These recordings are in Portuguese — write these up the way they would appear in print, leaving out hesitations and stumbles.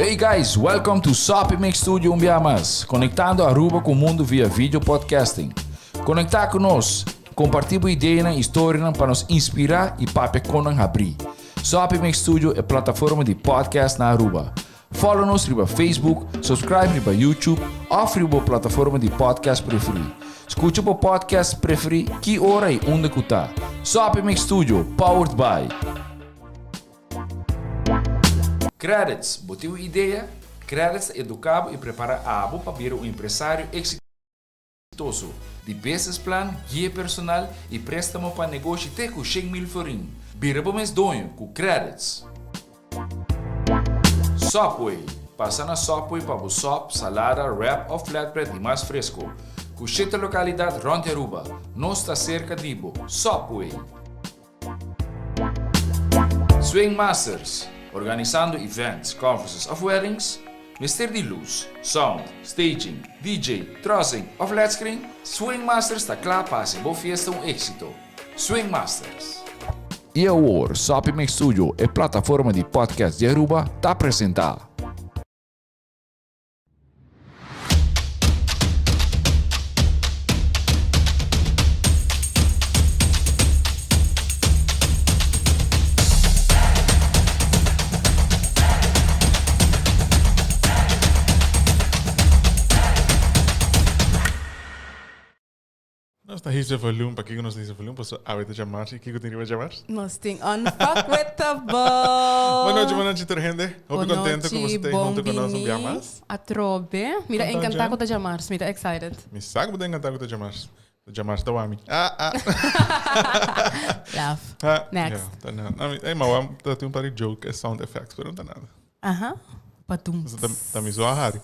Hey guys, welcome to Sopimix Studio Umbiamas, conectando Aruba com o mundo via vídeo podcasting. Conectar conosco, compartilhar ideias e histórias para nos inspirar e para conan abrir. Sopimix Studio é plataforma de podcast na Aruba. Follow-nos no Facebook, subscribe no YouTube ou na plataforma de podcast preferida. Escute o podcast preferido que hora e onde está. Sopimix Studio, powered by Credits, botou ideia, Credits educava e prepara a abo para vir um empresário exitoso, de business plan, guia personal e préstamo para negócio até com 100,000 florin. Vira para mês donho com Credits. Sopway, passa na Sopway para o sop, salada, wrap ou flatbread e mais fresco. Com 7 localidades Ronde Aruba, nós está cerca de Ibo. Sopway. Swing Masters, organizando events, conferences of weddings, Mister de luz, sound, staging, DJ, trussing of flat screen, Swing Masters está claro para ser boa fiesta éxito. Swing Masters. E agora, Sopimix Studio é plataforma de podcast de Aruba, está apresentar. Nós está hier volume, para que nós temos volume, para a ver chamar, e que tem que chamar? Nós temos Unfuckwithable. Boa noite, gente. Muito contente com você estar junto conosco um dia mais. A trobe. Mira, encantado com te chamar, mira, excited. Me sabe que encantado com te chamar. Chamar está wami. Laugh. Next. Ei, mas eu tenho um par de joke, sound effects, mas não está nada. Aham. Patum. Está me zoando a rádio.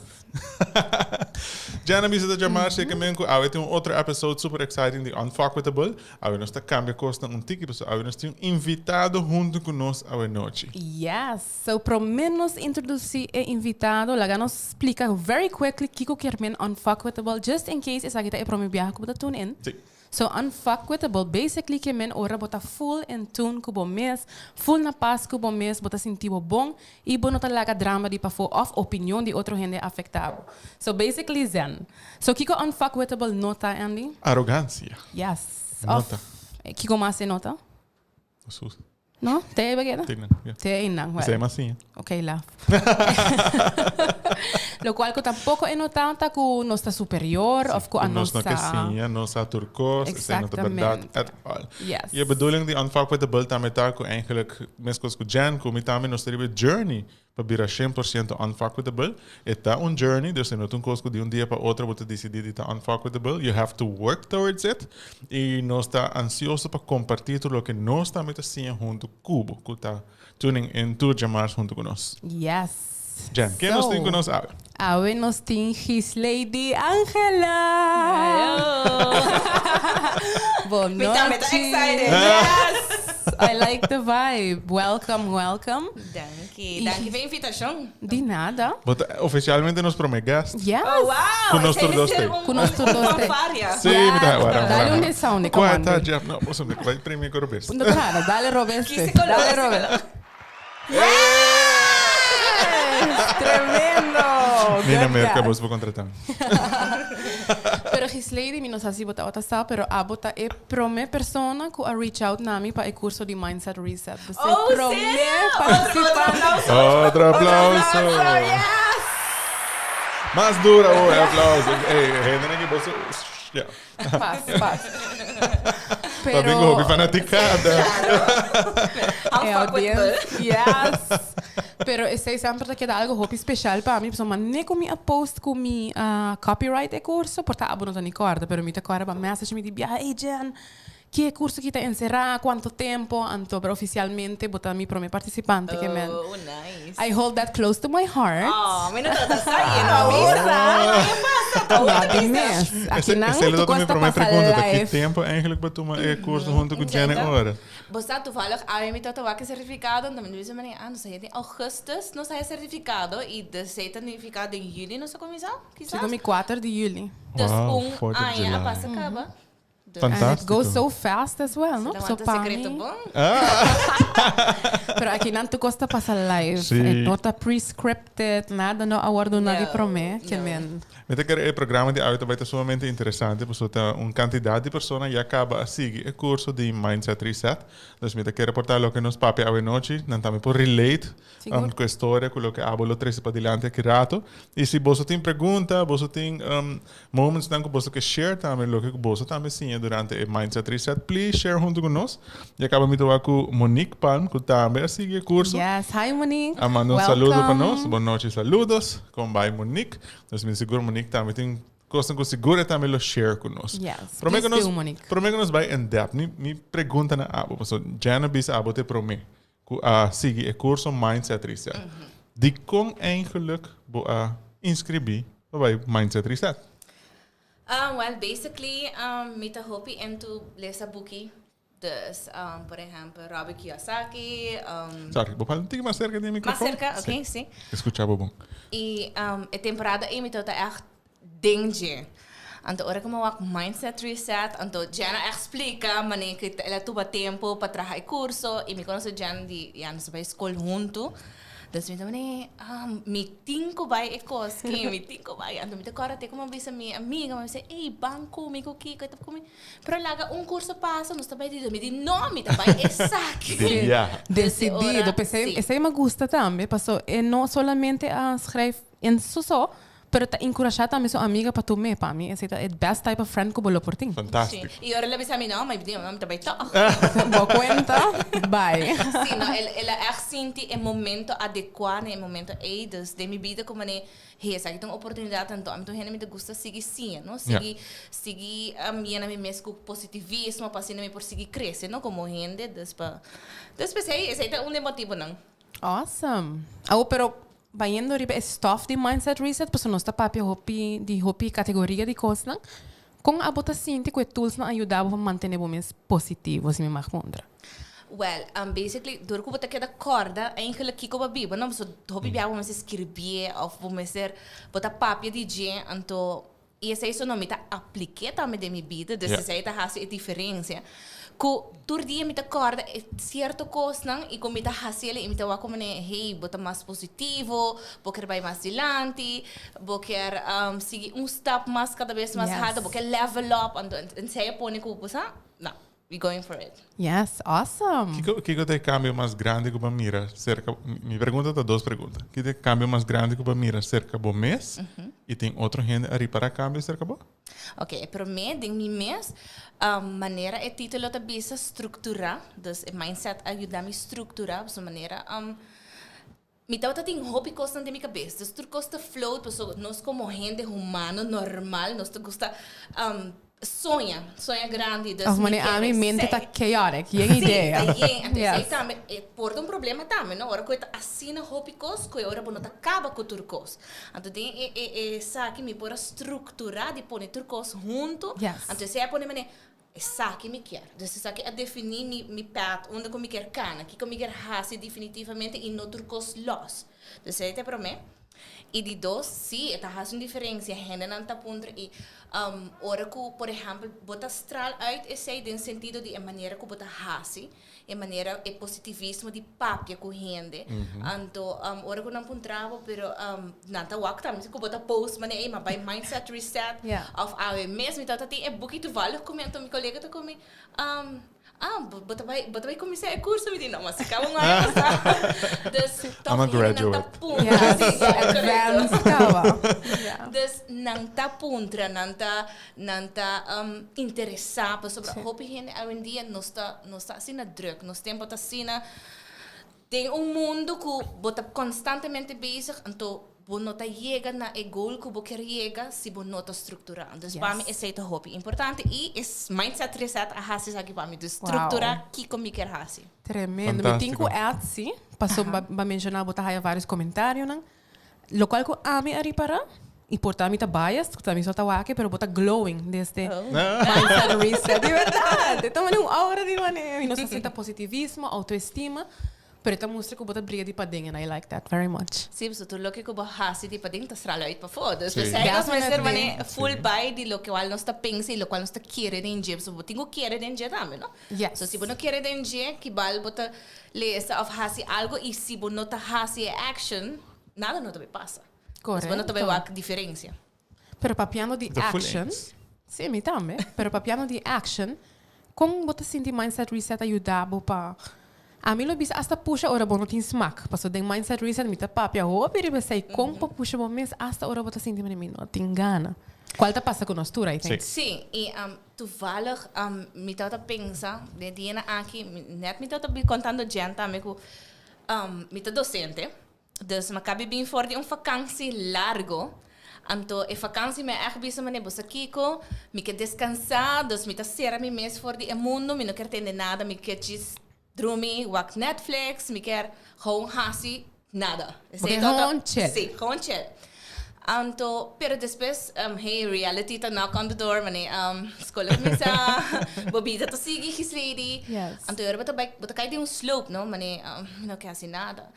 Já na mesa de chamar, sei que eu tenho outro episódio super exciting de Unfuckwithable. Eu nós está cambia costa tiki, pessoal. Nós temos invitado junto conosco a noite. Yes. So, para menos introduzir o invitado, lá nos explica very quickly Kiko Kermen Unfuckwithable, just in case essa kita é para me viajar com o tune in. Sim. So, Unfuckwithable, basically, que men ora bota full in tune com o mês, full na paz com o mês, bota sentido bom, e bom não talaga drama de para off opinião de outro gente afetado. So, basically, zen. So, Kiko Unfuckwithable nota, Andy? Arrogância. Yes. Nota. Kiko mais nota? Jesus. No? Te bagera? Te inang. Isso é massinha. Ok, lá. Lo cual que tampoco é notata que nós está superior of que a nossa... Nós não casinha, nós a turcos, isso é não verdade at all. Yes. E a bedoeling die Unfuckwithable também está com eigenlijk mescos com Jan, com também nós teremos journey para virar 100% Unfuckwithable. Está um journey, dus não é coisa de dia para outro você decidir estar Unfuckwithable. You have to work towards it. E nós está ansioso para compartilhar tudo o que nós também está junto Cubo, que está tuning in tour chamar junto conosco. Yes. Jan, quem nós tem conosco? Hoy nos tiene His Lady Angela. Hello. Me excited. Yes. I like the vibe. Welcome. Danke pela invitação. De nada. Oficialmente nós promegamos. Yes. Oh, wow! Conosco todos têm. Conosco todos têm. Sim, me dá agora. Dale un sound, Qual comando. é a Não, você vai imprimir com o Roberto. No nada, dale Roberto. Dale Roberto. Tremendo. Nina me acabou de contratar. Pero His Lady, mi no sé si bota está, pero a bota é prome persona que a reach out nami para o curso de Mindset Reset. Você prome participar. Outro aplauso. Yes! Mais dura o aplauso. Ei, Renan aqui você. Paz. Tá bem hobby fanaticada. É audiência. Yes. Pero sei sempre que dá algo hobby especial para mim, pessoal, mas nem com minha post com mi copyright e curso, porque a não tenho corda, pero me te corda para message me diz, "Hey Jan, que curso que está encerrado, quanto tempo?" Então, pero oficialmente botar mi prome participante que men. Oh, nice. I hold that close to my heart. Oh, me não está saindo. Aqui não, tu gosta me passar pergunta que live. tempo eigenlijk para tomar curso junto com Jenny agora. Você toevallig me tatuar que certificado, então me diz não sei, em augustus não sai certificado e de certificado em julho não se começa, quizás. Chegou 4 de julho. Dus 4 de ano July. passa acaba. And it Fantástico. goes so fast as well, no? Você So levanta para secreto mim, bom? Pero aqui não te custa passar live. Sim. Não está pre-scripted, nada, não aguardo nada para mim. Met o programa de auto vai ser sumamente interessante, porque quantidade de pessoas já acaba a seguir o curso de Mindset Reset. Então, me quer reportar o que nos papi a noite, não também por relate com a história, com o que abolo três para adiante aqui rato. E se você tem pergunta, você tem momentos que você quer share também, o que você também sim durante o Mindset Reset, please share junto conosco. E acaba me tocar com Monique Palm, que também a seguir o curso. Yes, hi Monique. Manda saludo para nós, boa noite, saludos, com bye Monique. Então, me seguro Monique também tem coisa que segura também lo share conosco. Yes, prometo que nós vai in depth. Me pergunta na abo, so Jana bisa abo te promete que seguir o curso Mindset Reset. De como eigenlijk inscrever bij Mindset Reset? Well, basically, me te hopi into lezen boekie. Dus, por ejemplo, Robert Kiyosaki. Sorry, vou falar um pouquinho mais cerca do microfone. Mais cerca, ok, sim. Escuchava bom. E a temporada me toda echt dingje. Então, hora que eu vou Mindset Reset, então, Jana explica, mané que ela tuva tempo para trabalhar curso, e me conhece Jana de, nós vai escola junto. Dus me também, meeting ko vai ekoski, meeting ko vai. Então, me decora até como avisa minha amiga, mas disse, ei, banco, me coqui, que tá comigo. Pero laga curso passa, nós também diz, me diz, não, me também é saque. Decidido, pensei, essa me gusta também, passou, e não solamente a escrever em só, pero te encorajar também sua amiga para tu me, para mim, esse é o best type of friend que eu vou por ti. Fantástico. E agora ela disse a mim, não, mas me também tá. Boa conta, bye. Sim, não, ela echt sente o momento adequado, o momento dus de minha vida como né, essa aqui tem uma oportunidade então me gusta seguir sim, não? Seguir minha mesmo com positivismo, passando me por seguir crescer, não como gente, despa esse é um motivo não. Awesome. Pero Vayendo riba stuff de Mindset Reset, pues nós está papi hopi categoria de coisas, com a bota sinti que tools na ajudava a manter o mais positivo, se me marcondra. Well, basically, door que você quer corda, eigenlijk kiko ba biba, não? So, hopi bia vamos escrever, of vamos ser, bota papi de dia, então, e esse isso não me tá apliquei também de minha vida, dus essa aí tá a diferença. Que todo dia me acorda certo coisa não e como me hasile e me tá como né hey bota mais positivo porque vai mais adiante porque seguir step mais cada vez mais rápido porque level up and sei põe que você não we going for it. Yes, awesome. Que é o cambio mais grande que você mira cerca? Me pergunta duas perguntas. Que é o cambio mais grande que você mira cerca do mês e tem outra gente a reparar cambio cerca do? Ok, para mim, de meu mês, maneira é título da bisa estruturar, dus mindset ajuda-me a estruturar, de maneira me tava tem hobby costa na minha cabeça, dus tu costa flow, pessoa nós como gente humana normal, nós gosta sonha grande, dus a minha mente tá chaotic, e ideia. Então também porta problema também, não? Ora coisa assina hobby costa, que ora não acaba com tudo costa. Então tem essa que me pode estruturar de pôr tudo costa junto. Então se é pôr me essa que me quer. Então essa que é definir mi path, onde eu me quer cana, que eu me quer fazer definitivamente e não tudo costa los. Então se é para mim. E de dois, sim, está fazendo diferença. A gente não está pondo e ora que, por exemplo, bota astral uit esse no sentido de a maneira que bota faz, a maneira é positivismo de papia com gente. Então, ora que não pontrava, pero não está wakta, mas que bota post, mas é, mas by mindset reset of our mesmo então tem é book to value comenta meu colega tá comigo bota vai começar a curso me não mas ficava um ano I'm a graduate. Dus não tá puntra, não tá interessado sobre a hobby gente hoje em dia não está assim na druk, nós temos tá assim tem mundo que bota constantemente bezig, então você não chega na goal que você quer chegar se você não está estruturando. Então, para mim, esse é o hobby importante e esse mindset reset a fazer aqui para mim, de estruturar o que eu quero fazer. Tremendo. Eu tenho Etsy, passou para mencionar, botar vários comentários, não? Local que a mim ari para e portar mim tá bias, que também só tá aqui, pero bota glowing desde mindset reset, de verdade. Então, uma aura de maneira, e não se senta positivismo, autoestima. Pero ito mostra ko bota briga di pading and I like that very much. Sim, so tu loki ko ba hasi di pading tas ralo uit pa fo. Dus Sim. we zeggen als Definitely. mensen wanneer full by di lo que wal nos ta pensi, lo qual nos ta quiere den jeb, so botingo quiere den jeb também, no? Yes. So si bo no quiere den jeb, que bal bota lesa of hasi algo e si bo no ta hasi action, nada no te passa. Correcto. Bo no te wak diferencia. Pero papiano di The full action. ends. Sim, mi também. Pero papiano di action, como bota sinti mindset reset ajudabo pa a mim lo bisa hasta puxa ora bono tin smack. Paso den mindset reset mi ta papia ho peri be sei como puxa bo mes hasta ora bota sinti mani no tin gana. Qual ta passa con nostura, I think. Sim, e toevallig, me tava pensa, de dia aqui, net me tava contando gente, amigo, me tá docente, dus me cabe bem voor de vakantie largo, anto e vakantie me echt bisa mane bosa kiko, me quer descansar, dus me tá sera me mes voor de mundo, me não quer ter nada, me quer just dormir, wak Netflix, me quer gewoon hasi, nada. Porque gewoon chill. Sim, gewoon chill. Anto, pero después, hey, reality ta knock on the door, mane, escola começa, bobida to sige, his lady. Yes. Anto, ora bota cai de slope, no, mane, não quer assim nada.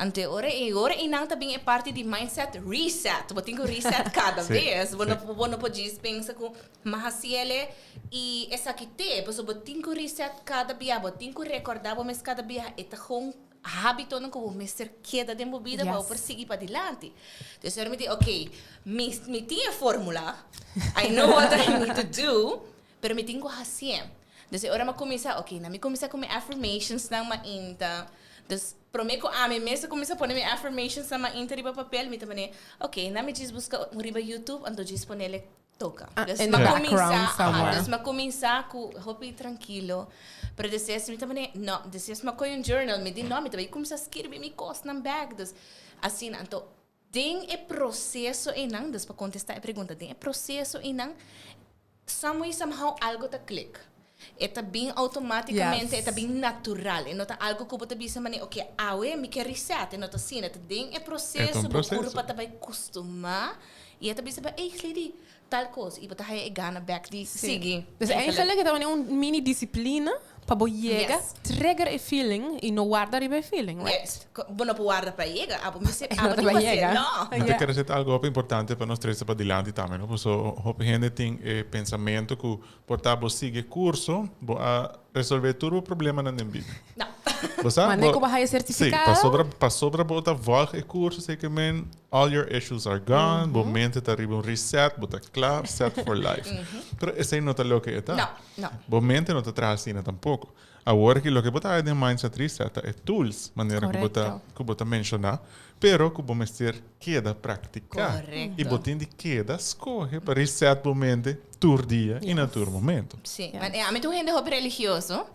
Ante ora inang tabing é parte de mindset reset. Botingo reset cada vez. Bono pode pensa com mahasiele e essa que te, pois botingo reset cada dia, botingo recordar bo mes cada dia eta gewoon hábito não como mister queda de movida para perseguir para adiante. Então eu me digo, ok, me tinha fórmula, I know what I need to do, pero me tenho assim. Então agora me começa, ok, na me começa com affirmations na ma inta. Dus prometo a mim mesmo começa a pôr minhas affirmations na ma inta riba papel, me também, ok, na me diz busca riba YouTube, ando diz ponele toca. In the background somewhere. Dus me começa com hopi tranquilo. Pero depois me também, não, depois me coi journal, me di não, me também começa a escrever me costa na bag, dus assim, então tem é processo e não, dus para contestar a pergunta, tem é processo e não, somehow algo tá click. Está bem automaticamente, está bem natural. E não está algo que você bisa mane, ok, awe me quer reset, não está assim, está bem é processo, o corpo está bem acostumar e está bisa ei, lady, tal coisa, e você vai ganhar back de seguir. Dus eigenlijk é uma mini disciplina para bo llegar, trigger a feeling e não guardar a feeling, right? Yes. Bueno, para guardar para llegar, abo me se, Não te vai llegar. não. Eu quero dizer algo importante para nós três para adiante também, não? Porque a gente tem pensamento que por estar seguir curso, a resolver todo o problema na vida. Não. Você? Mas nem como vai certificado. Sim, para sobra bota volta o curso, sei que man, all your issues are gone, momento tá arriba um reset, bota claro, set for life. Pero esse não tá lo que está. Não, não. Momento não tá traz assim tampouco. Agora que lo que bota de mindset reset é tools, maneira que bota mencionar, pero que bom ser queda praticar. Correcto. E botin de queda escorre para reset momento, tur dia e na tur momento. Sim, mas a mim tu gente hobby religioso.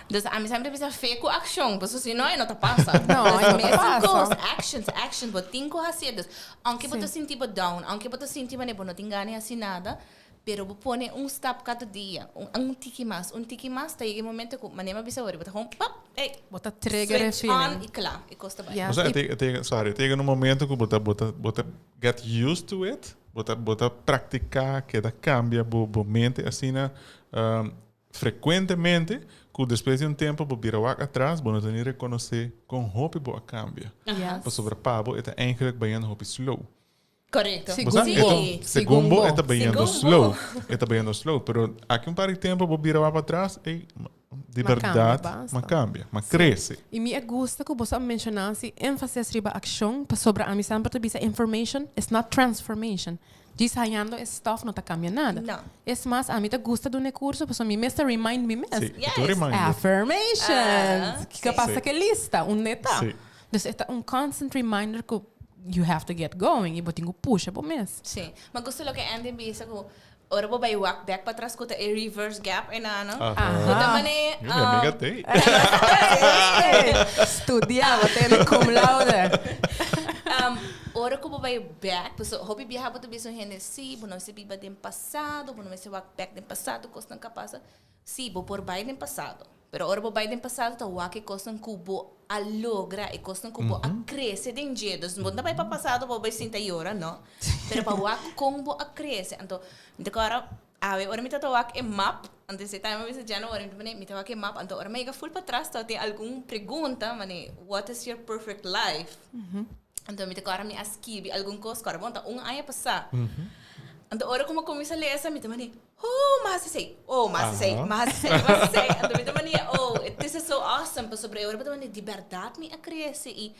Dus a mim sempre precisa fer com ação, porque se não, não tá passa. Não, não tá passa. Actions, but tinko assim, dus aunque você sentir down, aunque você sentir mas não tem ganho assim nada, pero você põe step cada dia, tiki mais, tá aí momento que manema bisa ori, você home, pop, ei, Bota trigger a switch on feeling. e claro, e costa bem. Yeah. Mas tem um momento que bota get used to it, bota praticar, queda cambia, mente assim frequentemente, que depois de tempo, você vira atrás, você não reconhecer com roupa boa cambia. Yes. Para sobre pabo, é eigenlijk bem roupa slow. Correto. Segundo, é bem slow. É bem slow, pero aqui par de tempo, você vira para trás e de verdade, mas cambia, mas cresce. E me gusta que você mencionasse ênfase riba ação, para sobre a mim sempre te bisa information is not transformation. Desarrollando esse stuff não está cambiando nada. Não. É mais, a mim te gusta do curso, porque me mesmo remind me mesmo. Sim, Yes. tu reminder. Affirmations. Que passa Sim. que lista, neta. Sim. Então, é constant reminder que you have to get going e você tem que puxa por mês. Sim, mas gosto lo que Andy bisa ko, ora bo bay walk back para trás ko ta reverse gap e na ano. Kuta mane, Minha amiga tem. Estudiava, tem cum laude. Ora ko bay back, so hobby biha po to biso hene si, bo não se biba dem passado, bo não se walk back dem passado, costan capasa. Si, bo por bay dem passado. Pero ora bo bay dem passado ta walk costan cubo a logra e costan cubo a cresce dem jedos. Bo na bay pa passado bo bay sinta yora, no? Pero pa walk combo a cresce. Então, agora ora me tatuak map. Antes de time me já no ora me tatuak map. Então ora me iga full para trás, tem algum pergunta, mane, what is your perfect life? Então me tatuak me askibi algum coisa, cara, bom, tá aya passar. Então ora como começa a ler essa me também, mas sei. Então me também, this is so awesome, para sobre ora também de verdade me a crescer e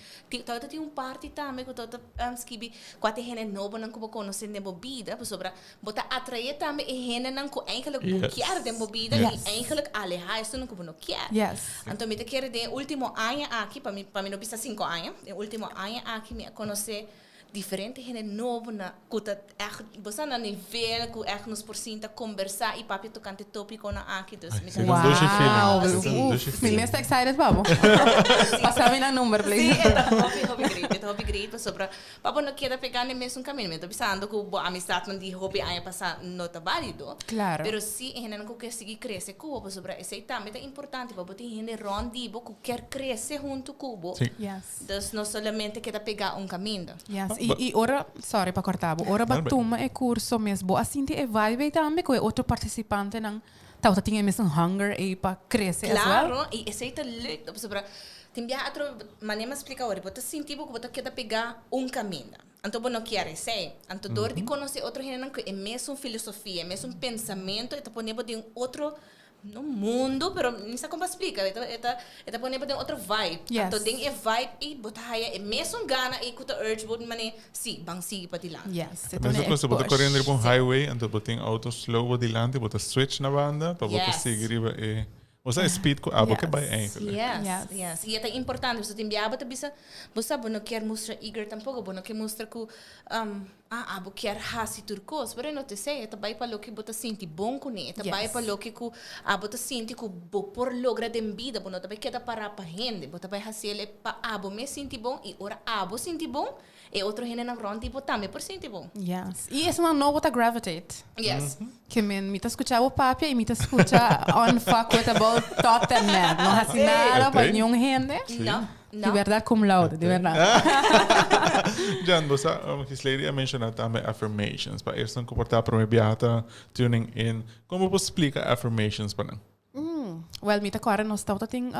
tauta tem parte também que tauta skibi quatro gente novo não como conhecer de bebida, para sobre bota atrair também e gente não com eigenlijk buquear de bebida e eigenlijk alejar isso não como não quer. Então me te quero de último ano aqui para mim não precisa 5 anos, o último ano aqui me conhecer diferente gente novo na kuta você na nível que nos por cinta conversar e papi tocante tópico na aqui dos me me está excited babo passar na número please é hobby great sobre papo não quer pegar nem mesmo caminho me tô pensando que a amizade não de hobby aí passar não tá válido claro pero se gente não quer seguir crescer cubo sobre esse também é importante papo tem gente rondibo que quer crescer junto cubo então não somente quer pegar caminho E ora, sorry para cortar, ora batuma é curso mesmo, assim te vibe também com outro participante não, tá tinha mesmo hunger aí para crescer claro, e esse é leuk, sobre tem já outro maneira explicar ora, você sentir que você quer pegar caminho. Então, não quer ser. Então, dor de conhecer outro gente que é mesmo filosofia, é mesmo pensamento, e tá ponendo de outro no mundo, pero não sei como explicar. Eta ponendo de outro vibe. Então, tem vibe e botar é mesmo gana e kuta urge bot mane si bang sige pa dilang. Mas depois você bota correndo por highway, então botem auto slow por dilante, bota switch na banda, para botar seguir e você speed com a boca vai eigenlijk. Yes. E é importante, você tem biaba tá bisa, você não quer mostrar eager tampouco, não quer mostrar que abo quer hasi turcos, pero não te sei, é vai para lo que bota senti bom com ele, é vai para lo que abo tá senti que por logra de vida, não tá vai queda para gente, bota vai hasi ele para abo me senti bom e ora abo senti bom. E outro gente na front tipo também por cento bom. E isso não bota gravitate. Que me tá escutando o papi e me tá escutando on fuck with about thought and mad. Não assim nada para nenhum gente. Não. De verdade como lauda, de verdade. Jan, você quis mencionar também affirmations. Para eles não comportar para uma beata tuning in. Como você explica affirmations para não? Well, mita agora nós estamos tem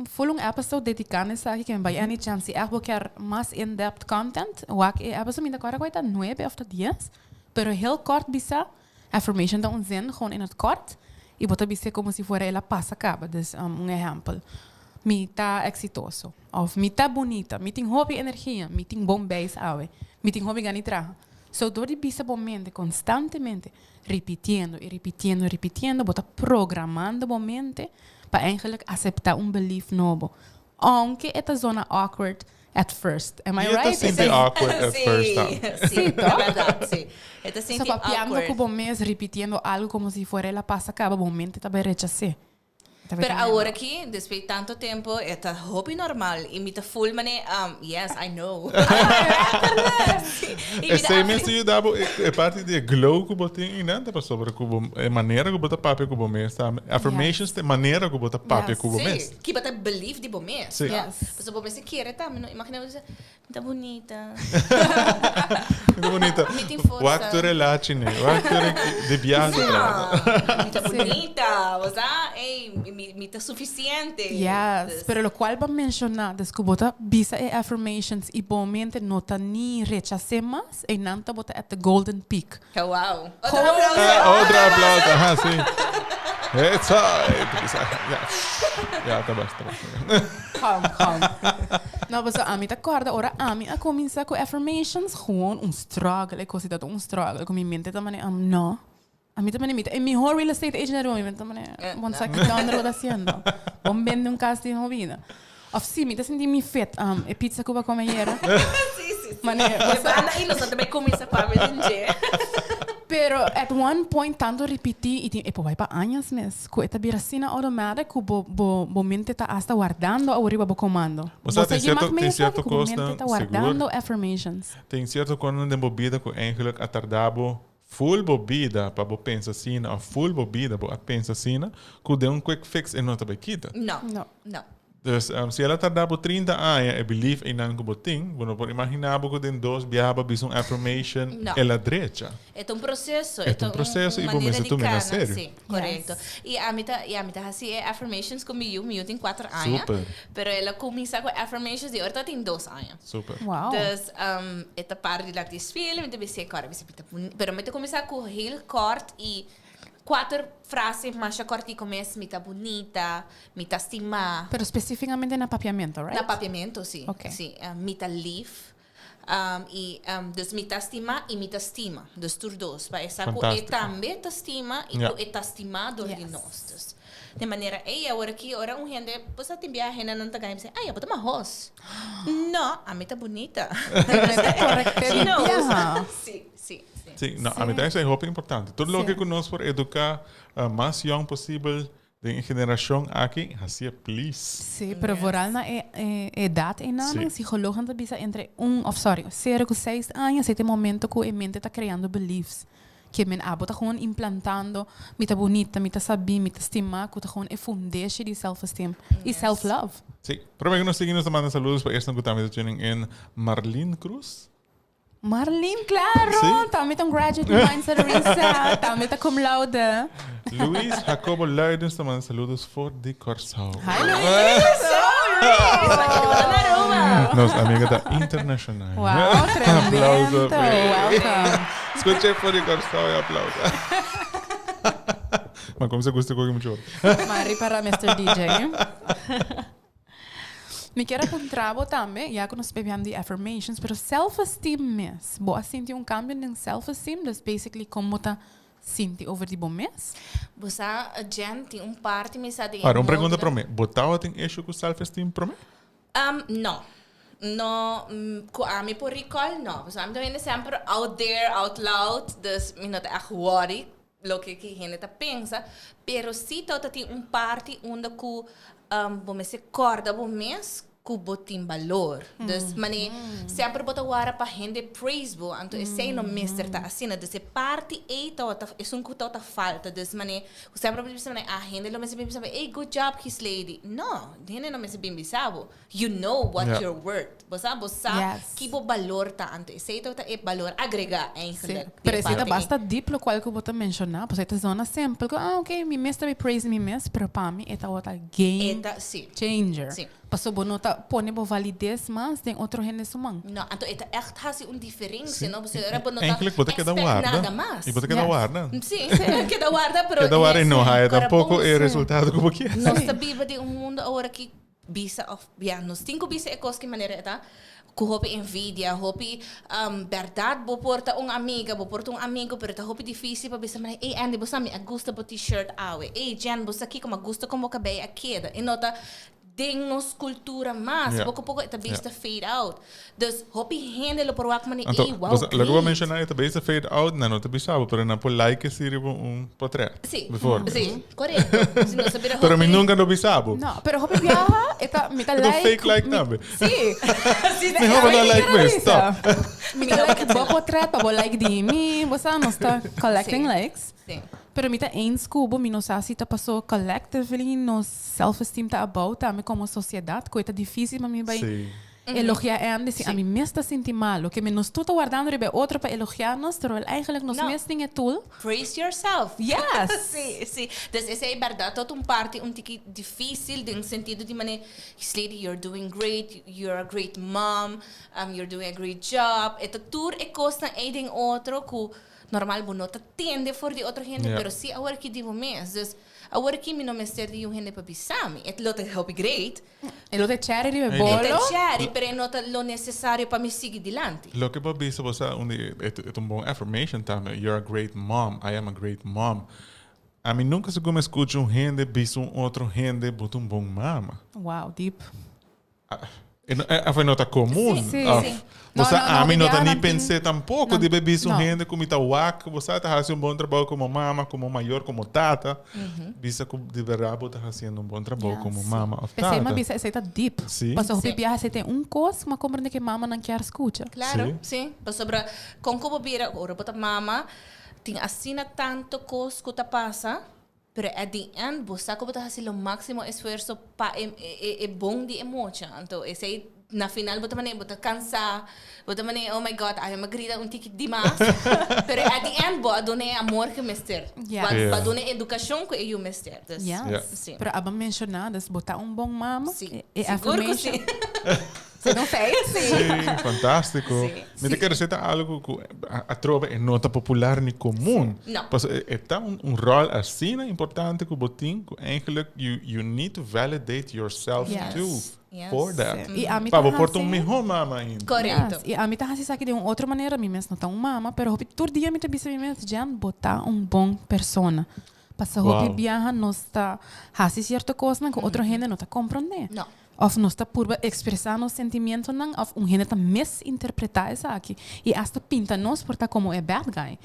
full episode dedicado a aqui que vai any chance eu quero mais in-depth content. O que é episode mita agora vai 9 of 10, pero heel kort bisa affirmation da zin gewoon in het kort. E bota bisa como se fora ela passa acaba. Dus exemplo. Mita exitoso, of mita bonita, mita hobby energia, mita bom base awe, mita hobby ganitra. So door die bisa momento constantemente repetindo, bota programando momento para eigenlijk aceitar belief novo. Aunque esta zona awkward at first. Am I right? Esta sempre awkward at first. Sim, é verdade, sim. Esta sempre awkward. So papiando com mês repetindo algo como se fora ela passa acaba momento também rechazar. Pero agora aqui, depois de tanto tempo, é tá hobby normal. E me tá full mané, yes, I know. Esse mesmo eu dava é parte de glow que botem não tá sobre que é maneira que bota papel que bomês, tá? Affirmations de maneira que bota papel que bomês. Sim, que bota belief de bomês. Sim. Mas o bomês se quer, tá? Imagina você, tá bonita. Muito bonita. O actor é latino, o actor é de viagem. Tá bonita, você, ei, mita suficiente. Yes, pero lo cual va a mencionar, descubota bisa e affirmations e bommente nota ni rechacemos e nanta bota at the golden peak. Oh, wow. Outra aplauso, ajá, sí. It's ya, tá basta. Calm. Não, mas a mim tá acorda, ora a mim a começar com affirmations, gewoon struggle, é coisa da struggle, com minha mente também não. A mí también imita. En mi mejor real estate agent era mi también. Bon sa que ando haciendo. Bon vende un caso de movida. Of sí, me sentí mi fet. E pizza que va a comer ayer. Sí. Banda y nosotros me comimos para vender. Pero at one point tanto repeti e poi vai para años mes. Que esta biracina automática que bo mente tá hasta guardando ou riba bo comando. Você tem certo coisa tá guardando affirmations. Tem certo quando de bebida que eigenlijk atardabo full bebida para você pensar assim, ou full bebida para pensar assim, que dê quick fix e não te quita. Não. Dus se ela tarda por 30 anos e believe em não boting, bueno, por imaginar que tem dois viaba bisum affirmation ela direita. É um processo. É um processo e vou me tu na sério. Sim, correto. E a mim assim é affirmations comigo, eu tem 4 anos. Super. Pero ela começa com affirmations de horta tem 2 anos. Super. Wow. Dus esta parte lá desfile, me se cara, pero me começar com heel kort e 4 frases mais cortas começa mita bonita, mita estima. Pero especificamente na papiamento, right? Na papiamento, sim. Okay. Sim, mita leaf. Dus mita estima e mita estima. Dus tur dos. Para essa co também ta estima e co eta estimado de nós. Dus de maneira agora aqui ora gente, você tem viagem na nanta ganha, ai, eu boto uma rosa. Não, a mita bonita. Sim, sim. Sim, não, a minha é roupa importante. Tudo o que nós por educar mais young possível de geração aqui, assim, please. Sim, pero vooral na idade e na psicólogo tá bisa entre 0 com 6 anos, esse momento que a mente está criando beliefs. Que men abo tá gewoon implantando, mita bonita, mita sabi, mita estima, que tá gewoon é foundation de self-esteem e self-love. Sim, para mim nós seguimos mandando saludos para esta que estamos tuning em Marlene Cruz. Marlene, claro! Também tá graduate mindset reset, também tá cum laude. Luis Jacobo Leidens está mandando saludos for de Corsau. Hi, Luis! Nossa amiga da Internacional. Wow, tremendo! Welcome! Escutei for de Corsau e aplauso. Mas como você gosta de muito? Mari para Mr. DJ. Me quero apontar também, já que nós bebemos de affirmations, pero self-esteem mes. Boa sentir cambio em self-esteem, das basically como tá sentir over die bom mes? Você, gente, tem parte me sabe. Agora, uma pergunta para mim. Botava tem issue com self-esteem para mim? Não. No, a mim por recall, não. Você me também sempre out there, out loud, dus me não é worry, lo que gente tá pensa, pero se tu tem parte onde que vamos se corda bom mês que botem valor. Dus mane sempre bota agora para gente praise bo, então esse não mister tá assim, dus parte é um que tá falta, dus mane sempre pensa a gente não me pensa, hey, good job his lady. Não, gente não me pensa, you know what you're worth. Você que bo valor tá ante, esse tá é valor agregar eigenlijk. Pero basta deep lo qual que eu vou mencionar, pois é zona simple, okay, me mister me praise me mes, pero para mim é outra game changer. Sim. Passou bom nota pone bo validez mas tem outro gente sumang. Não, então é echt hasi diferença, não? Você era bom nota. Eigenlijk você quer dar guarda. Nada mais. E você quer dar guarda. Sim, quer dar guarda, pero quer dar guarda e não há tampouco é resultado como que é. Nós vive de mundo agora que bisa of nós 5 bisa é coisa que maneira tá. Que hopi envidia, hopi verdade, bo porta amiga, bo porta amigo, pero tá hopi difícil para bisa mas ei Andy, você me gusta bo t-shirt awe. Ei Jan, você aqui como gusta como cabelo a queda. E nota dingnos cultura mas pouco a pouco esta besta fade out. Dus hopi handle por wak mani ei wow. Lo que vou mencionar esta besta fade out, não te bisava, pero não por like sirve portrait. Sim. Before. Sim, correto. Se não saber pero me nunca lo bisava. Não, pero hopi viaja, esta mita like. fake like também. Sim. Me hope não like me, stop. Mita like bo portrait, pa bo like di mi, você não está collecting likes. Sim. Pero mita eens kubo minosasi ta passou collectively nos self-esteem ta about também como sociedade, coisa difícil para mim vai elogiar and dizer a mim mesmo senti mal, que me nos tudo guardando ribe outro para elogiar nós, terwijl eigenlijk nos mesmo tinha tool. Praise yourself. Yes. Sim. Dus essa é verdade, tot parte tique difícil no sentido de maneira, lady, you're doing great, you're a great mom, you're doing a great job. Eta tour é coisa em outro que normal bo nota tende for de outra gente, pero se agora que digo mês, dus agora que me não me ser de gente para bisami, é lo que help great. É lo de charity é bolo. É charity, pero nota lo necessário para me seguir dilante. Lo que para bisa você é bom affirmation também. You're a great mom. I am a great mom. A mim nunca se como escuto gente bisa outro gente botar bom mama. Wow, deep. Foi nota comum. Sim. Você a mim não nem pensei tampouco de beber gente como está wak, você está fazendo bom trabalho como mama, como maior, como tata. Bisa de verdade está fazendo bom trabalho como mama ou tata. Pensei, mas bisa essa está deep. Passou o pipiá, você tem coisa, mas compreende que mama não quer escutar. Claro, sim. Sobre com como vira, ora bota mama, tem assina tanto coisa que tá passa. pero at the end, você como tá fazendo o máximo esforço para bom de emoção. Então, esse na final, você também você cansa, você também, oh my God, ai, magrita ticket demais. Pero at the end, você dona amor que mister. Você dona educação que eu mister. Sim. Pero abang mencionadas, botar bom mama. Sim. Seguro que sim. Você não fez? Sim, fantástico. Me te quero citar algo que a trova é nota popular nem comum. Não. É um rol assim importante que botin que eigenlijk you need to validate yourself too for that. Para portar melhor mama ainda. Correto. E a mim tá assim aqui de uma outra maneira, mim mesmo não tá mama, pero todo dia me te bisa mim mesmo já botar bom persona. Passa hopi viaja não está assim certa coisa que outra gente não tá compreendendo. Não. Of não está por expressar nos sentimentos não, of gente está misinterpretar isso aqui e hasta pinta nós por tá como é bad guy.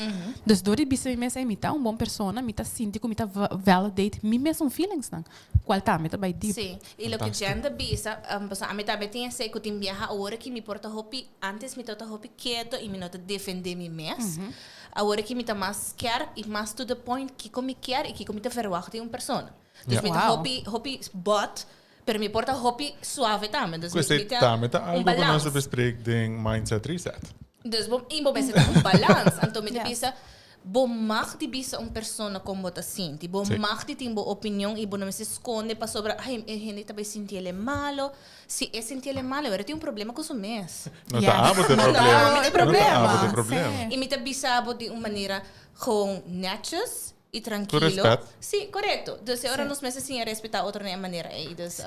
Dus door die bisa mesmo me tá bom persona, me tá sinto me tá validate me mesmo feelings não. Qual tá me tá by deep. Sim. E lo que gente bisa, a mim também tem esse que tem viaja agora que me porta hopi antes me tá hopi quieto e me não tá defender me mesmo. Agora que me tá mais quer e mais to the point que como me quer e que como me tá verwacht de persona. Dus me tá hopi bot pero me porta hopi suave também. Dus Queste também tá algo que nós bespreken em Mindset Reset. Dus bom pensa balance. Então me bisa bom mag de bisa persona como tá sente. Bom mag de tem boa opinião e bom não se esconde para sobre ai gente tá bem sentir ele malo. Se é sentir ele malo, era tem problema com o mês. Não tá abo de problema. E me tá bisa de uma maneira com netjes e tranquilo. Sim, correto. Dus agora nós meses sim respeitar outra maneira aí. Dus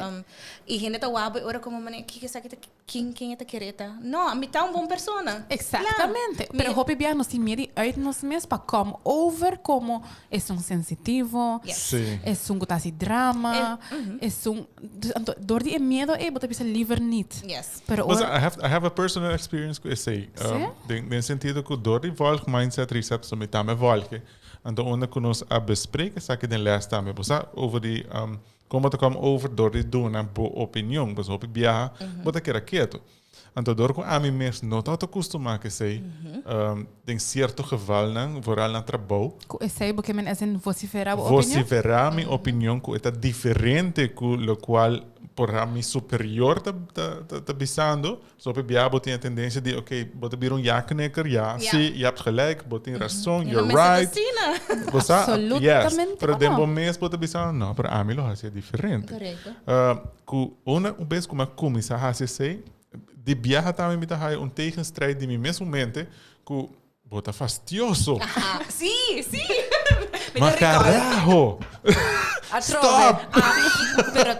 e gente tá wabo agora como maneira que sabe quem é tá quereta. Não, a mim tá bom persona. Exatamente. Pero hope bem nós tem medo uit nós mesmos para come over como é sensitivo. É que tá assim drama. É door die medo botar bisa liever niet. Yes. Pero I have a personal experience com esse. Den sentido que door die volk mindset reset so met me volk. Então, onde que nós a bespreken, sabe que den last time, over die, como te kwam over door die doen een boa opinião, mas op viaja, bota que era quieto. Então, door que a mim mesmo não tá acostumado que sei, tem certo geval não, vooral na trabalho. Sei porque men é vociferar a opinião. Vociferar minha opinião que é diferente com o qual por a mi superior tá bisando, so pe biabo tem a tendência de, ok, bota vir jakneker, sim, je hebt gelijk, bota tem razão, you're right. Absolutamente. Yes, pero dembo mês bota bisando, não, para a mim lo hace diferente. Correto. Ku vez como começa a fazer de viajar também me tá tegenstrijd de mim mesmo mente, que bota fastidioso. Sim. Mas carajo! Stop! Pero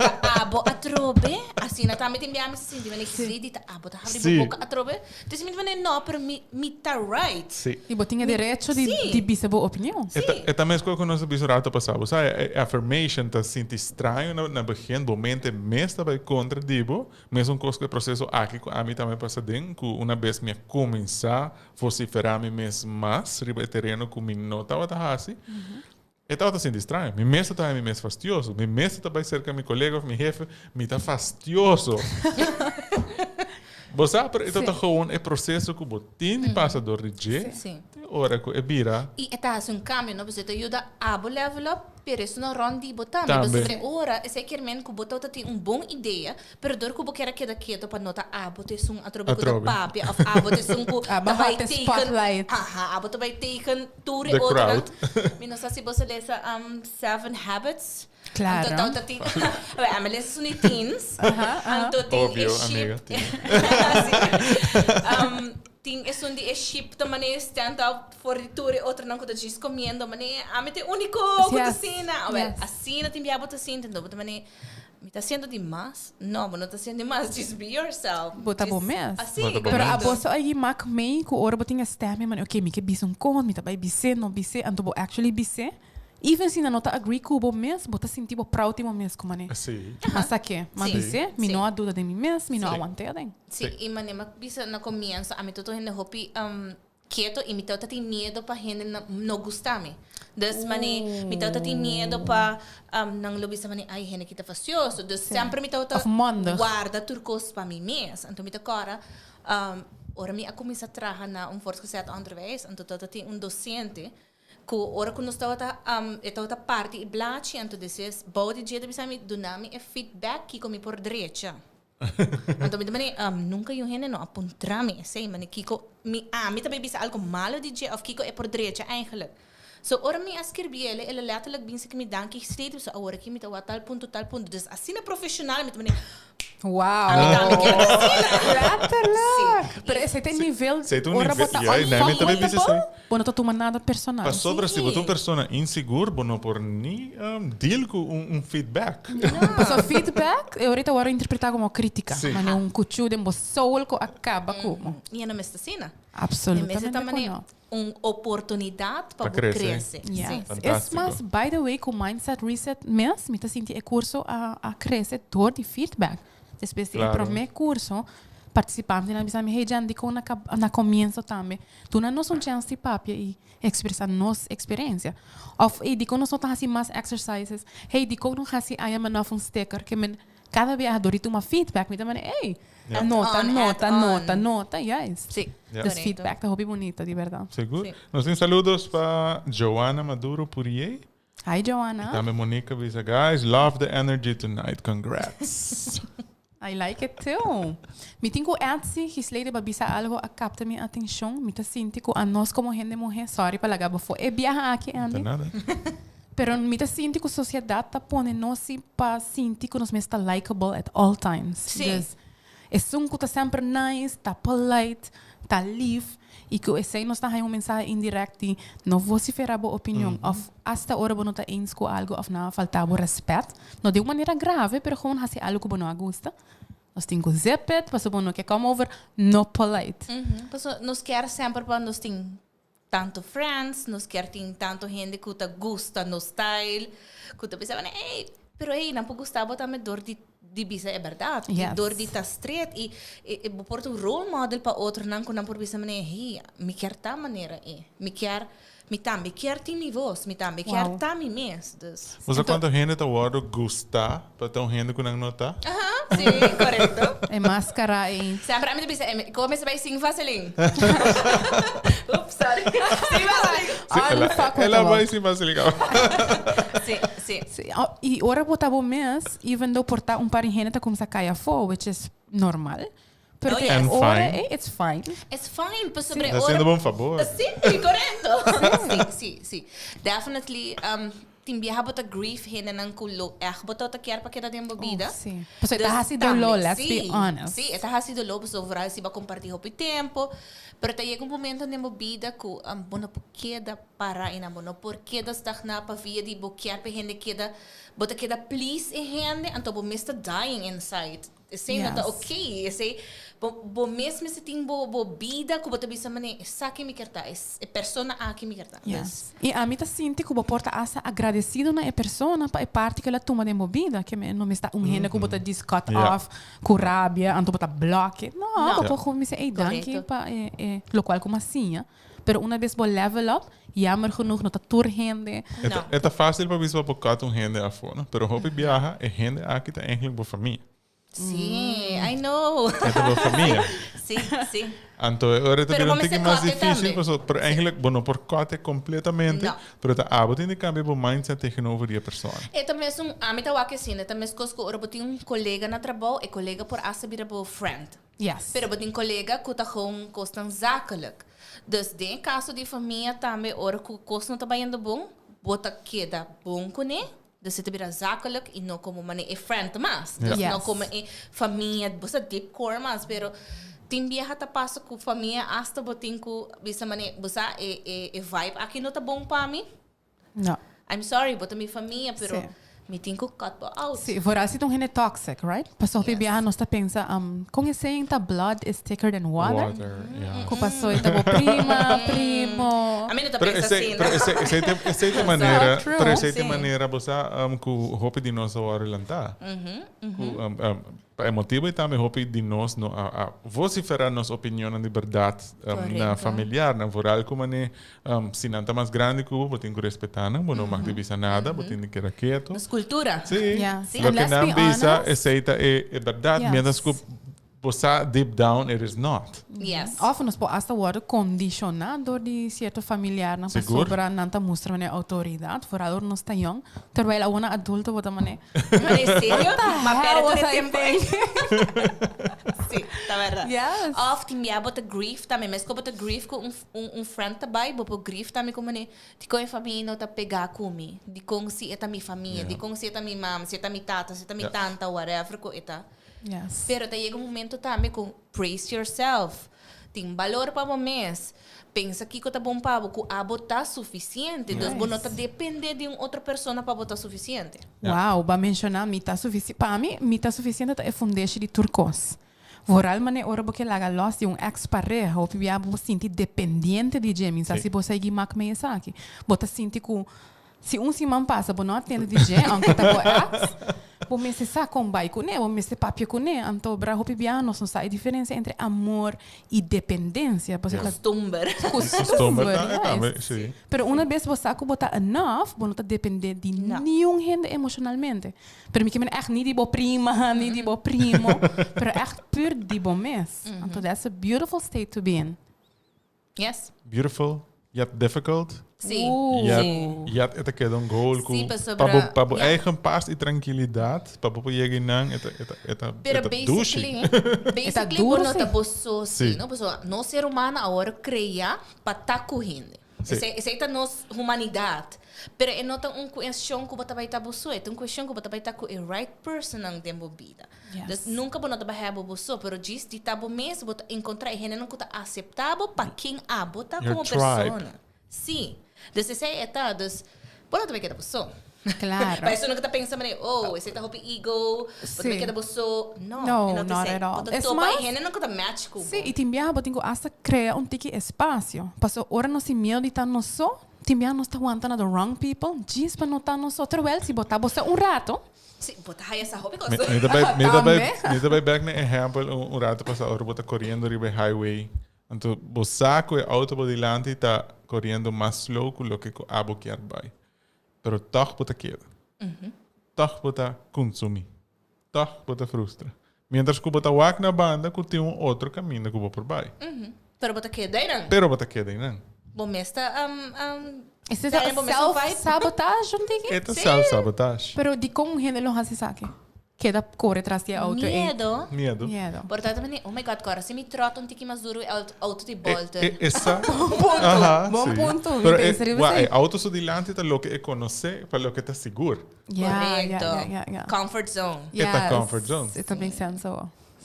atrobe, assim, na também tem minha assim, de maneira que tá bota abre boca atrobe. Então me vem não, pero me tá right. Sim. E botinha direito de bisa boa opinião. É também isso que nós vimos rato passado, sabe? Affirmation tá sente estranho na begin, mente mesmo vai contra dibo, mesmo coisa que processo aqui a mim também passa dentro, que uma vez me começar vociferar me mesmo mais, riba terreno que me nota o tá assim. Estava assim estranho. Me mesmo está me mesmo fastidioso. Me mesmo está cerca meu colega, meu chefe, me está fastidioso. Você sabe, então tá gewoon é processo que o time passa do reject. Sim. Ora que é vira. E está assim caminho, não você te ajuda a level up, pero isso não rondi botar. Mas você ora, esse que men que botar tem bom ideia, pero dor que quer que daqui para nota a botar um atrobe com papi, a botar um ku vai spotlight. A botar vai taken tour outra. Me não sei se você lê 7 habits. Claro. Então tem, a melhor são teens. Então tem óbvio, amiga. Ting é um de chip da maneira stand up for the tour outra não que diz comendo maneira a mete único que cena a cena tem biabo assim então da maneira me tá sendo demais não tá sendo demais just be yourself bota bom mesmo assim pero a bolsa aí mac mei que ora botinha stemme man ok me que bison con me tá vai bise não bise então actually bise even se não tá agree com o mesmo bota sentir o proud de mesmo como né sim mas aqui mas bise me não há dúvida de mim mesmo me não aguentei nem sim e maneira bisa no comienzo a mim tô tendo hopi quieto e me tá tem medo para gente não gostar me dus maneira me tá tem medo para não lo bisa maneira ai gente que tá fastidioso dus sempre me tá guarda turcos para mim mesmo então me tá agora ora me a começar a trabalhar na força que se onderwijs então tá tem docente ora quando estava a parte e blachi, então desses body dia de me donami e feedback que comi por direita. Então me nunca eu hene não apontar-me, sei, mas Kiko me também bisa algo malo de dia of Kiko é por direita eigenlijk. So ora me escrevi ele letterlijk bem que me dan que steeds so ora que me tá tal ponto. Dus assim na profissional me também. Wow. Pero esse tem nível. Ora botar não tá tomando nada personal. Mas sobre se você persona inseguro, não por nem deal com feedback. Mas o feedback, eu ahorita interpretar como crítica, mas cuchu de soul que acaba como. E não me está assim, né? Absolutamente não. Uma oportunidade para crescer. Yes. Es mas, by the way, com Mindset Reset mesmo, me sinto é curso a crescer door de feedback. Especialmente para o meu curso, participante na missa me rejan com na começo também. Tu não nos chance de papia e expressar nossa experiência. Of e dico nós não tá assim mais exercises. Hey, dico não assim I am enough um sticker que men cada vez adorito uma feedback me também. Hey, nota, yes. Sim. Esse feedback é hobby bonito, de verdade. Seguro. Nós temos saludos para Joana Maduro Purier. Hi, Joana. Também Monica Visa, guys. Love the energy tonight. Congrats. I like it too. Me tenho antes que babisa algo a capta minha atenção. Me tá sinto que a nós como gente mulher, sorry para lagar bafo. É viajar aqui Andy. Nada. Pero me tá sinto que a sociedade tá pondo nós para sentir que nós está likable at all times. Sim. É um que tá sempre nice, tá polite, tá live. E que esse nós tá mensagem indirect de não vociferar a opinião. Of hasta hora não tá eens com algo of não faltava respeito. Não de uma maneira grave, pero gewoon fazer algo que não gosta. Nós temos que zip it, para não que come over, no polite. Nós quer sempre para nós tem tanto friends, nós quer tem tanto gente que gosta no style, que tá pensando, ei, pero ei, não gostava também dor de bisa é verdade. Yes. Dor de tá straight e porta um role model para outro não que não por bisa maneira, hey, me quer tá maneira me quer tem mi voz, me quer tá mi mes. Você quando a gente tá word gosta, para ter gente que não nota? Sim, correto. É máscara e sempre a mim bisa, como se vai sim vaseline. Oops, sorry. Sim vaseline. Ela vai sim vaseline. Sim. E ora botar o mês, even though portar par de gente começa a cair fora, which is normal. Pero it's fine. It's fine, pues sobre Está sendo bom favor. Sim, correto. Sim. Definitely, tem viaja bota grief hena nang kulo. Bota ta quer para que da tempo vida. Sim. Pues está assim dolo, let's be honest. Sim, está assim dolo, pues overall se vai compartilhar o tempo. Pero tá chega momento na minha vida que bono porque da para ina bono porque da stagna pa via di boquear pe hende queda bota queda please e hende anto bo Mr. dying inside. Sei não tá ok, sei bo mesmo se tem bo vida que bota bisa mane saque me querta é persona aqui me querta. Yes. E a mim tá sinto que bo porta asa agradecido na persona pa parte que ela toma de vida que não me está hende que bota dis cut off com rabia anto bota block. Não, bo me sei danke pa lo qual como assim, pero uma vez bo level up jammer genoeg não tá tur hende. É fácil para você botar hende afora, pero hobby viaja é hende aqui tá eigenlijk bo família. Sim, I know. É da família. Sim. Então, agora também não tem mais difícil, mas eigenlijk, bueno, por corte completamente, pero tá abo tem que cambiar o mindset tegenover a pessoa. E também a mim tá o que sim, também coisas ora botin colega na trabalho e colega por asa vira bo friend. Yes. Pero botin colega que tá com costan zakelijk. Dus de caso de família também ora que costa não tá indo bom, bota queda bom com né. Dus het is zakelijk en não como een friend mas. Dus não como een família, você deep core mas, pero tem viaja tá passa com família hasta botin com bisa mane, você vibe aqui não tá bom para mim. Não. I'm sorry, bota minha família, pero me tem que cut out. Sim, for us então é toxic, right? Passou que viaja nós tá pensa, conhecem tá blood is thicker than water. Que passou tá primo. A mim não tá pensa assim. Essa maneira, pero essa maneira você com roupa de nós agora lançar. Emotivo e também roupa de nós no a vociferar nossa opinião de verdade na familiar, na voral como né se não tá mais grande que o tem que respeitar, não não divisa nada, tem que ir quieto. Cultura. Sim. Lo que não bisa aceita é verdade, menos que Bossa deep down it is not. Yes. Of nós pode hasta worden condicionado door die certo familiar na Seguro. sobra nanta mostra mané autoridade, vooral nós tá young, terwijl a uma adulta bota mané. Mas é sério? Mas pera, was todo I tempo. Sim, tá verdade. Yes. Of tim ja bota grief também, mas como bota grief com friend também, bopo grief também como né, de com a família não tá pegar comigo, de com se é minha família, de com se é minha mãe, se é minha tata, se é minha tanta, whatever ko eta. Yes. Pero tá chega momento também com praise yourself. Tem valor para o mês. Pensa que tá bom para que a botar suficiente. Então, você não tá depender de outra pessoa para botar suficiente. Wow, para mencionar mita suficiente. Para mim, mita suficiente é fundeixe de turcos. Vooral mané ora porque laga los de ex-pareja, ou pia bo sinti dependente de Jamie, sa si bo sa igi mak me aqui. Bota sinti ku se simão passa, bo não atende de Jamie, anche tá bo ex. Bo me se sa com bai ku ne, bo me se papia ku ne, anto bra hopi bia não sa a diferença entre amor e dependência, bo se Costumbre. costumbre. Também, sim. Pero una vez você sabe que botar enough, você não está depender de nenhum gente emocionalmente. Pero me queimei echt niet die bo prima, niet die bo primo, pero echt puur die bo mes. Então that's a beautiful state to be in. Yes. Beautiful, yet difficult. Sim. Yet ete queda um goal Sim, para o eigen paz e tranquilidade, para o chegar nang Pero basically, você não tá bosso Sim. não bosso, no ser humano agora cria para tá correndo. Essa é a nossa humanidade. Pero é não uma questão que você vai estar bosso, é uma questão que você vai estar com o right person na tempo vida. Yes. Nunca você vai have bosso, pero diz de tá bom mesmo, você encontrar gente não tá aceitável para quem a botar como pessoa. Sim. Dus essa é a dus, você vai querer bosso. Claro. Mas você nunca tá pensando, oh, esse tá roupa ego, você vai querer bosso. No, não, not at all. Você vai gente nunca tá match com. Sim, e também você tem que hasta criar tiki espaço. Passo ora não se medo de estar no só, também não está aguantando the wrong people, diz para não estar no só, terwijl se botar você rato. Sim, botar essa roupa com Me também back na exemplo rato passado, eu bota correndo ribe highway. Então, você com o auto por delante está correndo mais slow que o que a boca vai. Pero toch bota queda. Toch bota consumir. Toch bota frustra. Mientras que bota wak na banda, que tem outro caminho que vou por baixo. Pero bota queda aí não. Pero bota queda aí não. Bom, mesta Isso é self-sabotagem, tiki? É self-sabotage. Pero de como gente lo hace saque? Queda corre atrás de auto. Medo. Medo. Portanto, oh my God, cara, se me trota tiki mais duro, auto de volta. Essa. Bom ponto. Pero auto so delante tá lo que é conhecer para lo que tá seguro. Correto. Comfort zone. Yes. It's a comfort zone. It makes sense.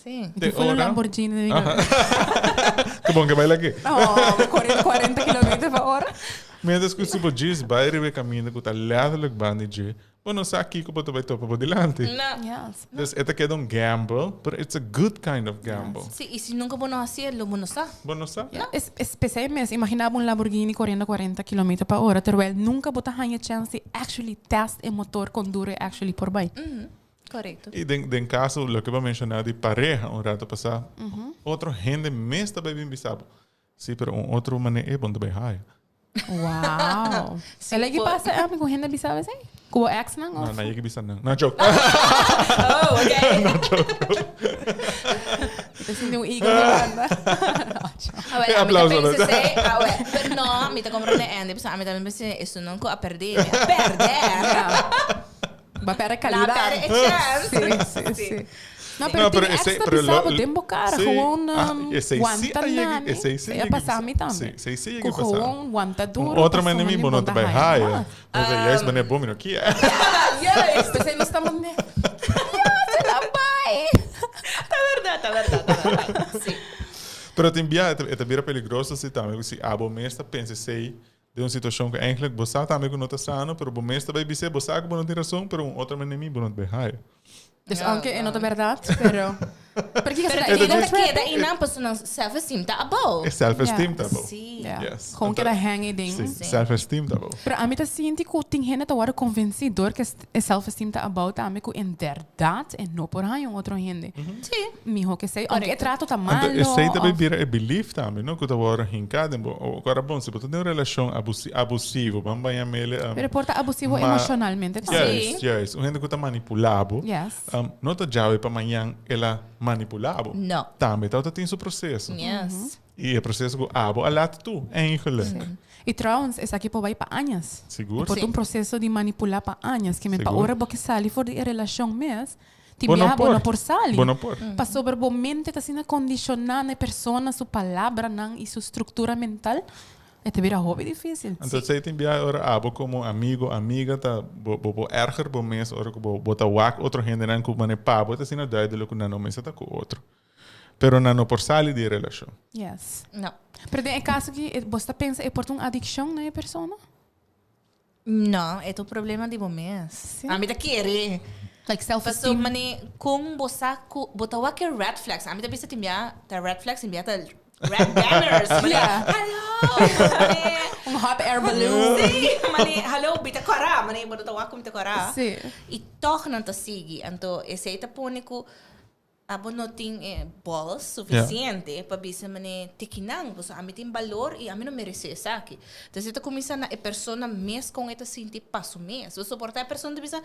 Sim. De foi um Lamborghini. Que bom que vai lá aqui. Oh, 40 km/h. Mientras que se diz vai ribe caminho que tá letterlijk bande de. Bueno, sa aqui que você vai topar por delante. Não. Yes. Dus esta queda gamble, but it's a good kind of gamble. Sim, e se nunca vou hacerlo, vou não sabe. Bueno, sa? Especialmente, imaginava um Lamborghini correndo 40 km/h, terwijl nunca botar a chance de actually test o motor condure actually por bem. Correto. E den caso, o que eu mencionar de pareja, rato passado, outro gente mesmo está bem bisabo. Sim, pero outro maneira é bom também raio. Wow. Ela que passa com renda bisaba assim? Com o ex não? Não, não é que bisa não. Não, joke. Oh, ok. Não, joke. Você tem um ego de banda. Aplauso. Pero no, me está comprando Andy, pues a mí también me eso nunca a perder. A perder. Va para calidad. Sim. Não, pero extra bisabo tempo cara, gewoon wanta nani. Ia passar me também. Sim, com gewoon wanta duro. Outra maneira me bonota vai raia. Mas é isso, mas é bom, menino, aqui é. Yes, pensei nós estamos né. Você não vai. Tá verdade. Sim. Pero te envia, é bem perigoso se também, se a bom mesmo pensa sei de uma situação que eigenlijk você também que não está sano, pero bom mesmo vai dizer você que não tem razão, pero outra maneira me bonota vai raia. Dus aunque é not verdade, pero Pero que queda e não pessoa self-esteem tá above. É self-esteem tá bom. Sim. Yes. Gewoon que dat hangen ding. Sim, self-esteem tá bom. Pero a mim tá sinto que tem gente tá agora convencido que é self-esteem tá about a mim que em verdade é não por aí outro gente. Sim. Mijo que sei, aunque trato tá malo. É sei também vira é belief também, não que tá agora hincado, agora bom, se você tem uma relação abusiva, vamos banhar ele. Pero porta abusivo emocionalmente também. Yes. O gente que tá manipulado. Yes. Não tá jovem para amanhã ela manipulado. Não. Também tem seu processo. Yes. E o processo que abo alat tu, eigenlijk. E trouwens, is aqui para para anos. Seguro? Por um processo de manipular para anos, que me para Seguro. hora porque sali for de relação mes. Ti Bono viaja por. bono por sali. Bono por. Para sobre o mente tá sendo condicionar na persona, sua palavra, não e sua estrutura mental. É te vira hobby difícil. Então, você tem que ora abo como amigo, amiga, tá bo erger, bo mês, ora que bo tá wak, outro gente não que mane pa, bo tá sendo duidelijk não mês tá com outro. Pero não por sali de relação. Yes. Não. Pero em caso que você pensa é por uma adicção na persona? Não, é o problema de momento. A mim tá querer. Like Paso self-esteem. mani kung botawa ke red flags. Ami tabi sa timya, ta red flags imbiya ta red banners. Mani, Yeah. hello. Mani, Hot air balloon. sí, mani, hello, bitakara. Mani, botawa ko bitakara. Sí. E toch nan ta sige. Anto, esa po ni ko abo no ting balls suficiente para bisa mane tikinang so ami ting valor e ami no merece esa aqui. Então ita começa na persona mes com esta sinti passo mes. So suportar a persona bisa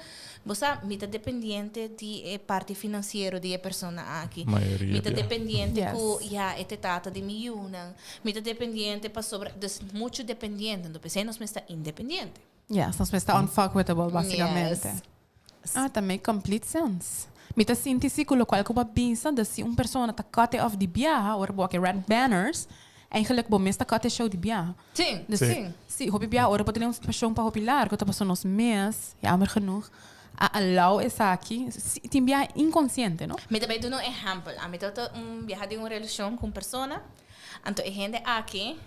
bosa mita dependiente de parte financeiro de a persona aqui. Maioria, Mita yeah. dependiente Yes. ku ya este tata de miúna. Mita dependiente para sobre des muito dependiente. Então pensei nos está independiente. Yes, nós está unfuckwittable, basicamente. Yes. Também complete sense. Mita sinti si kulo qual ko pensa dat si persona ta cut off di biyaha or bo red banners, eigenlijk bo mesta cut show di biyaha. Sim, Dus sim. si hopi biyaha ora pode uns passion pa hopilar, ko ta passo nos mes, jammer genoeg. A allow essa aqui, tem biyaha inconsciente, no? Me também dou um exemplo. A mim tota viajar de uma relação com persona. Então, a gente aqui,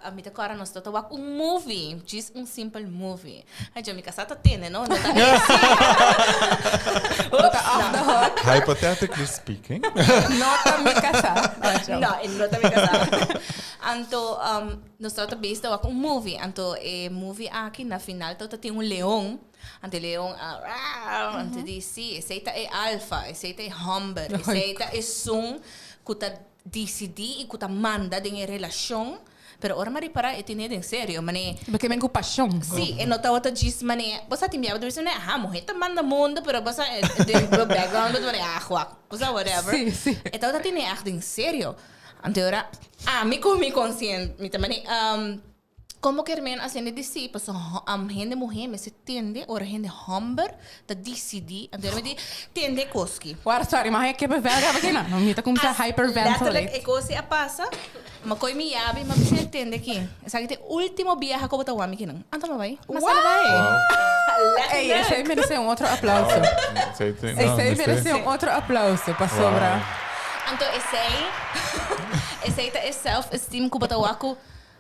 a mim agora nós tota movie, just simple movie. Aí já me casata tem, não? Não tá Off the hook. Hypothetically speaking. Nota me casar. Não, não tá me casata. Então, nós tota basta movie. Então, movie aqui na final tota tem leão. Ante leão, ante disse, esse é alfa, esse é humber, esse é som que tá decidi e que tá manda em relação, pero ora mari para e tinha em sério, mané. Porque vem com paixão. Sim, e nota outra diz, mané, você tem minha dúvida, né? Ah, morrer tá manda mundo, pero você de background do mané, você whatever. Sim, sim. Então outra tinha em sério. Ante ora, me comi consciente, me também como que men assim de si, pues gente mulher me se tende ora gente humber da decidi, ante me di tende koski. War, sorry, mas é que bevelga aqui não. Não me tá com essa Letterlijk, hyperventilate. e kosi a passa, ma koi mi yabi, ma bisa tende aqui. Sabe que último viaje que eu botar wami kinang. Anta vai? Mas ela vai. Ei, esse aí merece um outro aplauso. Esse aí merece um outro aplauso para sobrar. Então esse aí é self-esteem que eu botar waku.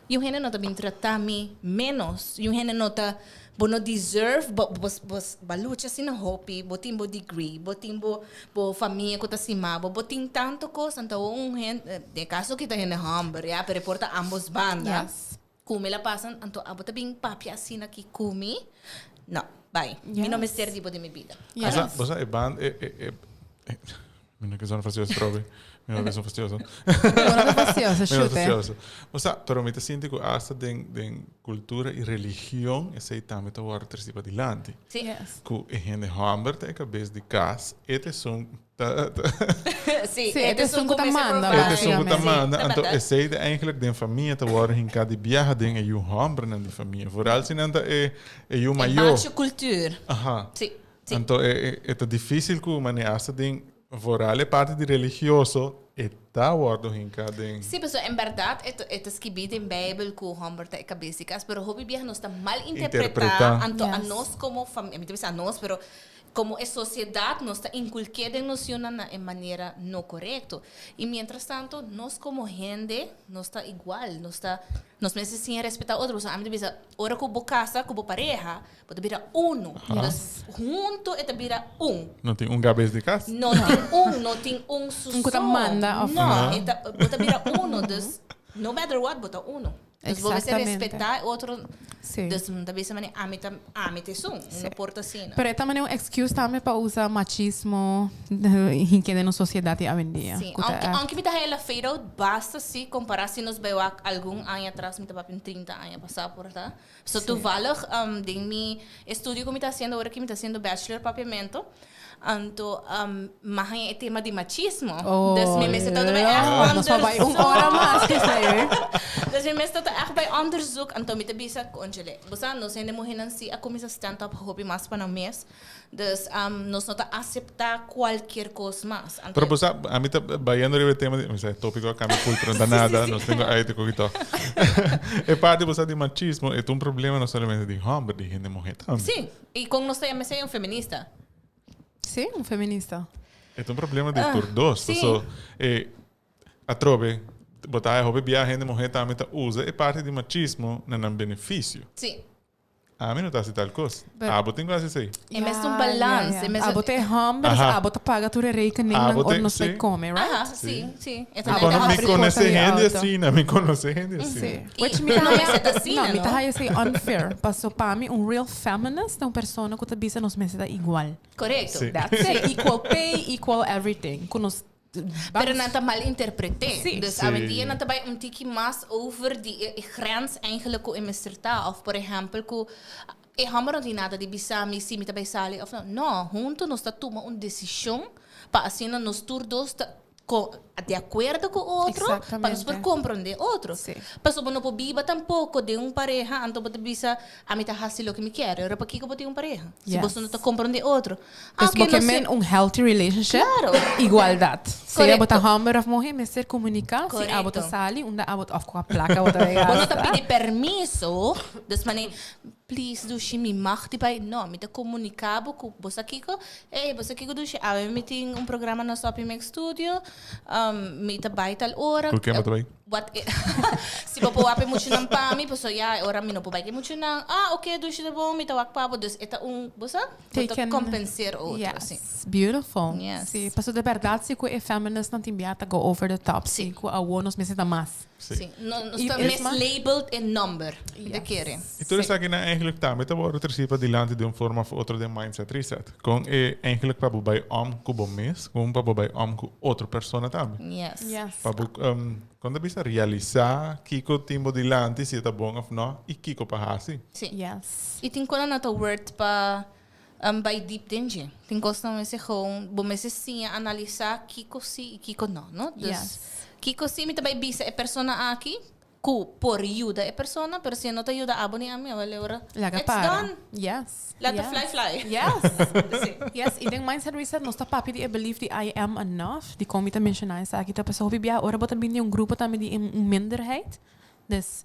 E o gente não tá bem tratar me menos. E o gente não tá não deserve, bos balucha assim na hobby, botim bo degree, botim bo família que tá cima, botim tanto coisa, então gente de caso que tá gente humber, já pero porta ambos bandas. Yes. Como ela passa, então abo tá bem papi assim aqui comi. Não, vai. E não me serve de minha vida. Yes. Você é band Minha que zona fastidiosa, Robbie. Minha que zona fastidiosa. Agora preciosa, chute. Você, pero me te sinto que hasta de cultura e religião, esse aí também tá agora terceiro adiante. Sim. Yes. Que a gente hamber tem a cabeça de casa, este som Sim, é som que tá manda, este som que tá basicamente. manda, então esse aí eigenlijk de família tá agora em cada viagem de e o hamber na de família. Vooral se não é o maior. Baixa cultura. Aha. Sim. Sim. Então é difícil que o maneasta de vooral é parte de religioso está guardo em cada. Sim, pessoal, em verdade, é escrito em Bíblia que o homem é cabeça, mas o hobby não está mal interpretado. Então, a nós como família, a nós, pero como a sociedade nos está inculcando em noção de maneira não correta. E, mientras tanto, nós como gente, não está igual, nós precisamos respeitar outros. A mim, ora que eu casa, que eu pareja, pode virar Mas junto, é virar Não tem cabeça de casa? Não tem sucesso. que tá manda. Não, pode virar então, no matter what, bota Dus você respeitar outro. Sim. Dus talvez a maneira amite sum, não importa assim. Pero também é um excuse também para usar machismo em que na sociedade hoje em dia. Sim, aunque me dá ela fade out, basta se comparar se nos veio algum ano atrás, me estava 30 anos passar por lá. So toevallig, de mi estudio que me está haciendo ahora que me está haciendo bachelor papiamento. Então, mas é tema de machismo. Dus me está todo bem nós só vai hora mais que sei. Dus me está echt bij onderzoek. Então, me te bisa congelé. Bosa, nós ainda morrendo se a começar stand up hobby mais para um mês. Dus, nós não tá aceitar qualquer coisa mais. Pero bosa, a mim tá baiando o tema de, mas é tópico acá me fui para nada, nós temos aí te coquito. É parte bosa de machismo, é um problema não somente de homem, de gente mulher também. Sim, e com nós também é um feminista. Sim, um feminista. É um problema de por dois. So, a trobe, botar a roupa viagem de mulher também usa, é parte de machismo, não é um benefício. Sim. A mim não está assim tal coisa. Botem quase isso aí. É mesmo um balance. Botem hamburgers, botem paga tu rekening ou não sei como, right? Sim, sim. Quando me conhece gente assim, me conhece gente assim. Sim. Which me tá assim unfair. Passou para mim real feminist, uma pessoa que tá nos meses igual. Correto. That's it. Equal pay, equal everything. Pero não está mal interpretado. Sim. Dus aan die não está bij tikje mais over die grens eigenlijk hoe imestrata. Of por exemplo, que e hammer não tem nada de bisami se me está bij sali of não. Junto nós está tomando uma decisão para assim nós todos de acordo com o outro, para nós poder compreender o outro. Mas se não viva tampouco de pareja, então você bisa a mim tá fácil o que me quer. Para que eu vou ter pareja? Se você não está compreendendo outro. Mas porque é healthy relationship, igualdade. Se eu botar hammer of morrer, me ser comunicar, se eu botar sali, onde eu botar com a placa, eu botar quando você pede permisso, das maneira please dushi mi machti pai no me te comunicava com você Kiko você Kiko dushi me tem programa no Shopping Studio me te bai tal hora por que me te bai se popo ape muito não para mim pessoa já ora me não popo que muito não ok dushi tá bom me te wak papo dus eta você te compensar outro assim beautiful sim passou de verdade se que é feminist não tem biata go over the top sim que a wonos me senta mais sim não está mislabeled in number de querem e tudo isso aqui na eigenlijk também tá bom participa diante de forma of outra de mindset reset com eigenlijk para bobai com bom mês com para bobai com outra pessoa também yes para quando bisa realizar Kiko timbo diante se tá bom ou não e Kiko para assim sim yes e tem quando não word para by deep danger tem coisa não se com bom mês sim analisar Kiko sim e Kiko não yes Kiko sim me também bisa é persona aqui por ajuda a persona, pero se não te ajuda a abonir a mim, it's done. Yes. Let the fly. Yes. Yes. E den mindset reset, nós tá papi de believe the I am enough. Die kom ik te mencionar isso aqui, tá pessoa bibia, ora bota bem um grupo também de minderheid. Dus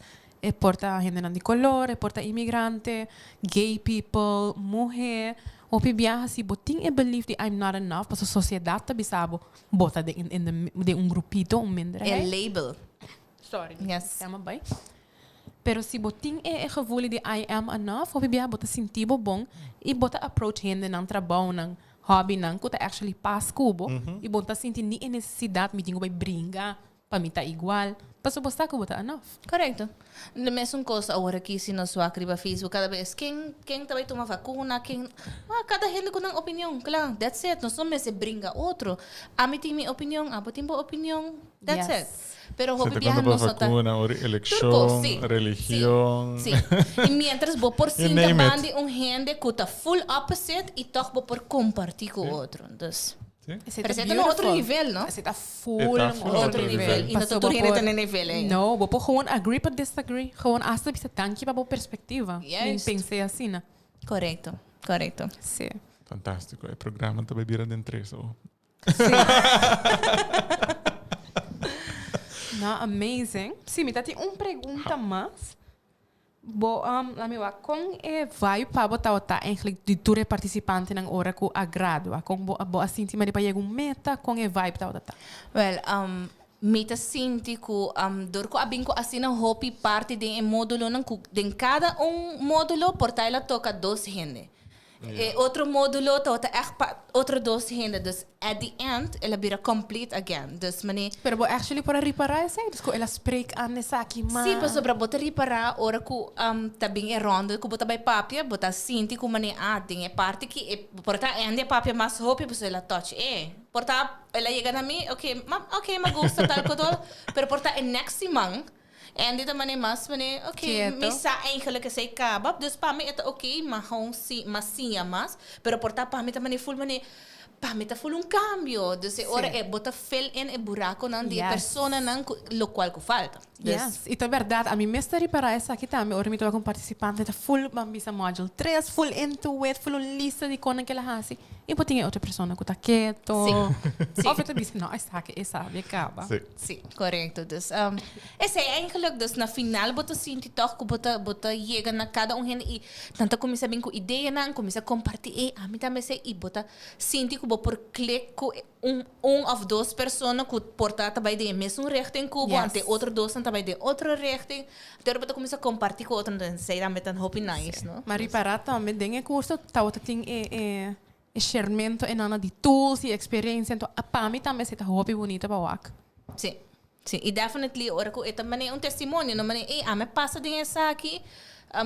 porta gente de color, porta imigrante, gay people, mulher. O bibia se botin e believe the I'm not enough, para a sociedade tá bisabo bota de grupito, minderheid. É label. Sorry. Yes. Tama bem. Pero se botin é gevoel de I am enough, ou bibia bota sentir bom e bota approach gente nang trabalho nang hobby nang kuta actually pas kubo e bota sentir ni necessidade me tingo vai brincar para mim tá igual. Passo bosta que bota enough. Correto. Na mesma coisa agora aqui se na sua criba Facebook cada vez quem também toma vacuna, cada gente com uma opinião, claro, that's it. Nós não se brinca outro. A mim tem minha opinião, a botim boa opinião, that's it. Pero hobby viajar não só tá. Eleição, religião. Sim. E mientras vou por cima bande gente que tá full opposite e toch vou por compartilhar com outro. Dus pero você está no outro nível, não? Você está full no outro nível. E não está tudo está no nível, hein? Não, vou gewoon agree but disagree. Gewoon hasta bisa tanque para boa perspectiva. Nem pensei assim, né? Correto. Sim. Fantástico. O programa também vira de três. Sim. Não, amazing. Sim, me tem uma pergunta mais. Com vai para botar eigenlijk de tour participante ng ora ko agrado com bo assimtima de para chegar meta com vai para botar. Well, meta sinti ko dor ko abin ko assim na hopi parte de módulo ng den cada módulo portaila toca 2 gente. Outro módulo, outro dos ainda. Dus, at the end, ela vira complete again. Dus, pero actually, para reparar essa, dus ela spreek aan essa aqui, mas... Sim, para sobre botar reparar, ora que também é rondo, que botar by papia, botar sinti que tem é parte que, porta, ande papia mais roupa, pues ela touch, porta, ela chega na mim, ok, me gusta tal coisa, pero porta, é next simang, en dit manier mas wanneer oké misa eigenlijk say kabab dus pa me ito okay mahong si masia mas pero porta pa me tamani full manier pa me ta full un cambio dus ora bota fill in e buraco nan die persona nan lo qual que falta yes ito é verdade a mim mestre para essa aqui também ora me tô com participante tá full bambisa module 3 full into it full lista de coisas que ela hasi e poi tem outra pessoa que tá quieto sim of het não essa aqui essa vai acaba sim correto dus esse é eigenlijk dus na final bota sinti toch bota chega na cada hen e tanto começa bem com ideia nan começa compartilhar a mim também sei e bota sinti que por clique com of duas pessoas que porta também de mesmo richting kubo ante outro dos também de outra richting então bota começa compartilhar com outro então sei também tão happy nice no mas reparar também tem curso tá outra tem enxermento en nada de tools e experiência então para mim também é hobby bonita para wak sim e definitely ora que é também testemunho não mané me passa de essa aqui